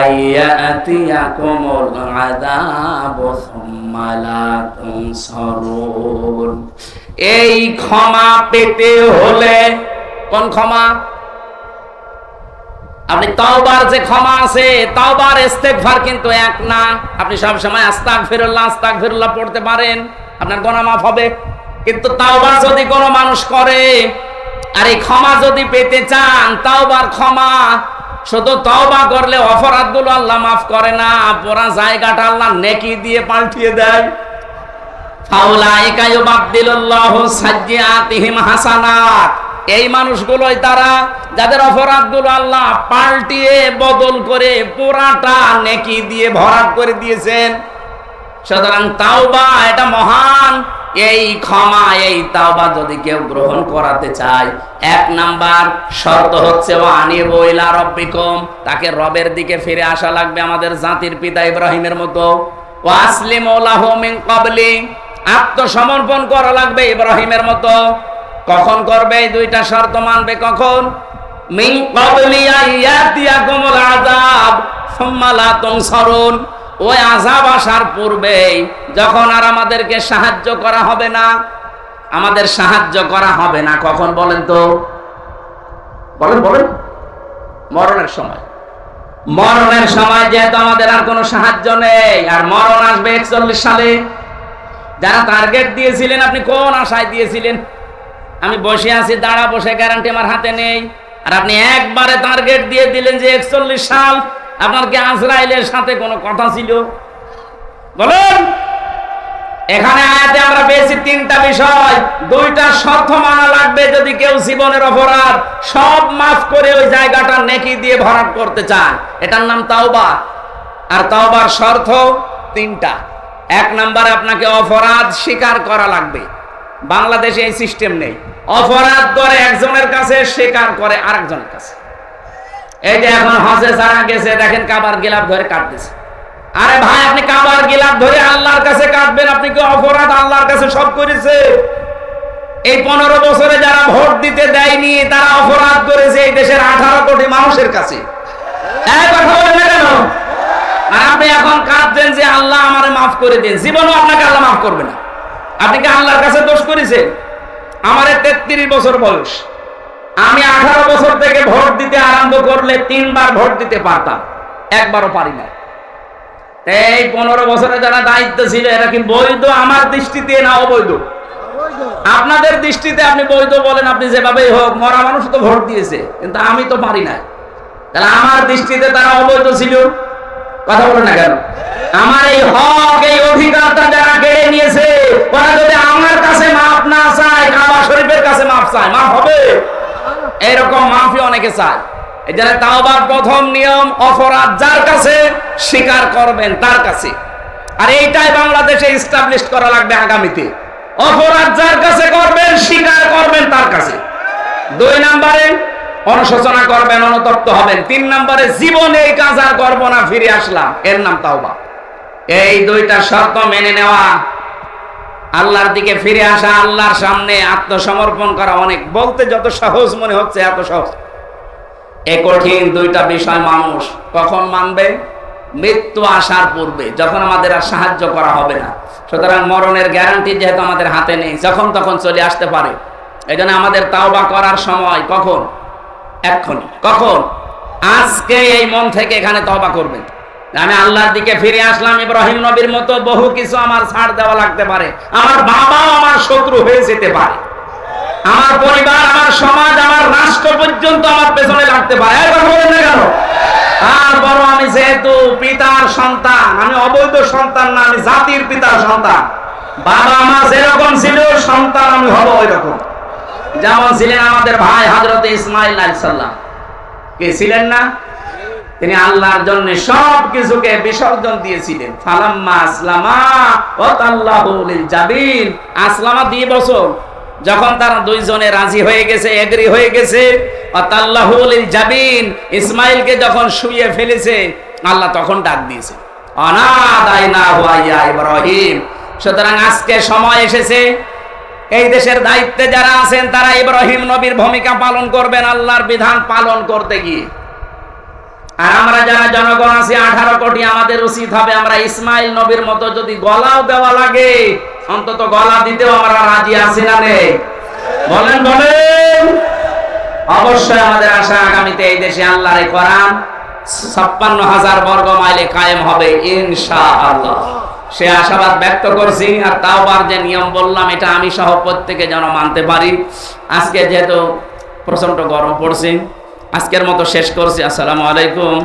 A: আইয়াতিয়াকুমুল আযাবু সুম্মা লা তুনসারুন। এই ক্ষমা পেতে হলে, কোন ক্ষমা? আপনি তওবার যে ক্ষমা আছে, তওবার ইস্তেগফার কিন্তু এক না। আপনি সব সময় আস্তাগফিরুল্লাহ আস্তাগফিরুল্লাহ পড়তে পারেন, আপনার গুনাহ মাফ হবে। কিন্তু তাওবা যদি কোনো মানুষ করে, আর এই ক্ষমা যদি পেতে চান, তাওবার ক্ষমা শুধু তওবা করলে অপরাধগুলো আল্লাহ মাফ করে না, পুরা জায়গাটা আল্লাহ নেকি দিয়ে পাল্টিয়ে দেয়। ফাউলাইকা ইউবাদদিলুল্লাহু সাইয়্যাতিহিম হাসানাত। এই মানুষগুলোই তারা যাদের অপরাধগুলো আল্লাহ পাল্টিয়ে বদল করে পুরাটা নেকি দিয়ে ভরাট করে দিয়েছেন। সুতরাং তাওবা এটা মহান। এই ক্ষমা, এই তাওবা যদি কেউ গ্রহণ করাতে চায়, 1 নাম্বার শর্ত হচ্ছে ওয়ানিবু ইলা রাব্বিকুম, তাকে রবের দিকে ফিরে আসা লাগবে আমাদের জাতির পিতা ইব্রাহিমের মতো। ওয়াসলিমু লাহু মিন ক্বাবলি, আত্মসমর্পণ করা লাগবে ইব্রাহিমের মতো। কখন করবে? এই 2টা শর্ত মানবে কখন? মিন ক্বাবলি আইয়াতিয়াকুমুল আযাব সুম্মা লা তুনসারুন, ওই আযাব আসার পূর্বে, যখন আর আমাদেরকে সাহায্য করা হবে না। আমাদের সাহায্য করা হবে না কখন বলেন তো? বলেন বলেন। মরণের সময়। মরণের সময় যেহেতু আমাদের আর কোনো সাহায্য নেই, আর মরণ আসবে 41 সালে। যারা টার্গেট দিয়েছিলেন আপনি কোন আশায় দিয়েছিলেন? আমি বসে আছি, দাঁড়া বসে, গ্যারান্টি আমার হাতে নেই। আর আপনি একবারে টার্গেট দিয়ে দিলেন যে 41 সাল। আপনার কি আজরাইলের সাথে কোনো কথা ছিল? বলেন। এখানে আয়াতে আমরা পেয়েছি 3টা বিষয়। 2টা শর্ত মানা লাগবে যদি কেউ জীবনের অপরাধ সব মাফ করে ওই জায়গাটা নেকি দিয়ে ভরাট করতে চায়। এটার নাম তাওবা। আর তাওবার শর্ত 3টা। 1 নম্বরে আপনাকে অপরাধ স্বীকার করা লাগবে। বাংলাদেশে এই সিস্টেম নেই। অপরাধ করে একজনের কাছে, স্বীকার করে আরেকজনের কাছে। এই যে এখন হজে যারা গেছে দেখেন কাবার গিলাফ ধরে কাটতেছে। আরে ভাই, আপনি কাবার গিলাফ ধরে আল্লাহর কাছে কাটবেন, আপনি কি অপরাধ আল্লাহর কাছে সব করেছে? এই 15 বছরে যারা ভোট দিতে দেয়নি তারা অপরাধ করেছে এই দেশের 18 কোটি মানুষের কাছে। এক কথা বলেন না কেন? আর আপনি এখন কাঁদছেন যে আল্লাহ আমারে মাফ করে দিন। জীবনও আপনাকে আল্লাহ মাফ করবে না। আপনি কি আল্লাহর কাছে দোষ করেছেন? আমার 33 বছর বয়স। আমি 18 বছর থেকে ভোট দিতে আরম্ভ করলে 3 বার ভোট দিতে পারতাম, একবারও পারি না। এই 15 বছরে যারা দায়িত্ব ছিল এরা কি বৈধ আমার দৃষ্টিতে না অবৈধ? আপনাদের দৃষ্টিতে আপনি বৈধ বলেন, আপনি যেভাবেই হোক, মরা মানুষ তো ভোট দিয়েছে, কিন্তু আমি তো পারি না। তাহলে আমার দৃষ্টিতে তারা অবৈধ ছিল। কথা বলেন না কেন? আমার এই হক, এই অধিকারটা যারা কেড়ে নিয়েছে, ওরা যদি আমার কাছে মাফ না চায়, কাবা শরীফের কাছে মাফ চায়, মাফ হবে? এরকম মাফি অনেকে চায়। এই জন্য তাওবার প্রথম নিয়ম, অপরাধ যার কাছে স্বীকার করবেন তার কাছে। আর এইটাই বাংলাদেশে এস্টাবলিশ করা লাগবে আগামীতে। অপরাধ যার কাছে করবেন, স্বীকার করবেন তার কাছে। 2 নম্বরে অনুশোচনা করবেন, অনুতপ্ত হবেন। 3 নম্বরে জীবনে এই কাজ আর করব না, ফিরে আসলাম, এর নাম তাওবা। এই 2টা শর্ত মেনে নেওয়া, আল্লাহর দিকে ফিরে আসা, আল্লাহর সামনে আত্মসমর্পণ করা অনেক বলতে যত সহজ মনে হচ্ছে এত সহজ। এই কঠিন 2টা বিষয় মানুষ কখন মানবে? মৃত্যু আসার পূর্বে, যখন আমাদের আর সাহায্য করা হবে না। সুতরাং মরণের গ্যারান্টি যেহেতু আমাদের হাতে নেই, যখন তখন চলে আসতে পারে। এই জন্য আমাদের তাওবা করার সময় কখন? এক্ষুনি। কখন? আজকে এই মন থেকে এখানে তওবা করবেন। আমি আল্লাহর দিকে ফিরে আসলাম। ইব্রাহিম নবীর মতো বহু কিছু আমার ছাড় দেওয়া লাগতে পারে। আমার বাবাও আমার শত্রু হয়ে যেতে পারে। আমার পরিবার, আমার সমাজ, আমার রাষ্ট্র পর্যন্ত আমার পেছনে লাগতে পারে। একবার বলেন না কেন? আর বড় আমি যেহেতু পিতার সন্তান, আমি অবৈধ সন্তান না, আমি জাতির পিতার সন্তান। বাবা আমার যেরকম ছিল, সন্তান আমি হব ওই রকম। যেমন ছিলেন আমাদের ভাই হযরত ইসমাঈল আলাইহিস সালাম। কে ছিলেন না? তিনি আল্লাহর জন্য সব কিছুকে বিসর্জন দিয়েছিলেন। ফালাম্মা আসলামা ওয়া তাল্লাহু লিল জাবিন। আসলামা 2 বছর যখন তারা 2 জনে রাজি হয়ে গেছে, এগ্রি হয়ে গেছে, ওয়া তাল্লাহু লিল জাবিন, ইসমাঈলকে যখন শুইয়ে ফেলেছে, আল্লাহ তখন ডাক দিয়েছে, অনাদাইনাহু ইয়া ইব্রাহিম। সুতরাং আজকে সময় এসেছে, এই দেশের দায়িত্বে যারা আছেন তারা ইব্রাহিম নবীর ভূমিকা পালন করবেন আল্লাহর বিধান পালন করতে গিয়ে। আর আমরা যারা জনগণ আছি 18 কোটি, আমাদের উচিত হবে আমরা ইসমাঈল নবীর মতো যদি গলাও দেওয়া লাগে, অন্তত গলা দিতেও আমরা রাজি আছি না নেই? বলেন বলেন। অবশ্যই আমাদের আশা আগামীতে এই দেশে আল্লাহর এই কোরআন 56,000 বর্গ মাইলে কায়েম হবে ইনশাআল্লাহ। সে আশাবাদ ব্যক্ত করছি। আর তাওবার যে নিয়ম বললাম, এটা আমি সহ প্রত্যেকে যেন মানতে পারি। আজকে যেহেতু প্রচন্ড গরম পড়ছে, আজকের মতো শেষ করছি। আসসালামু আলাইকুম।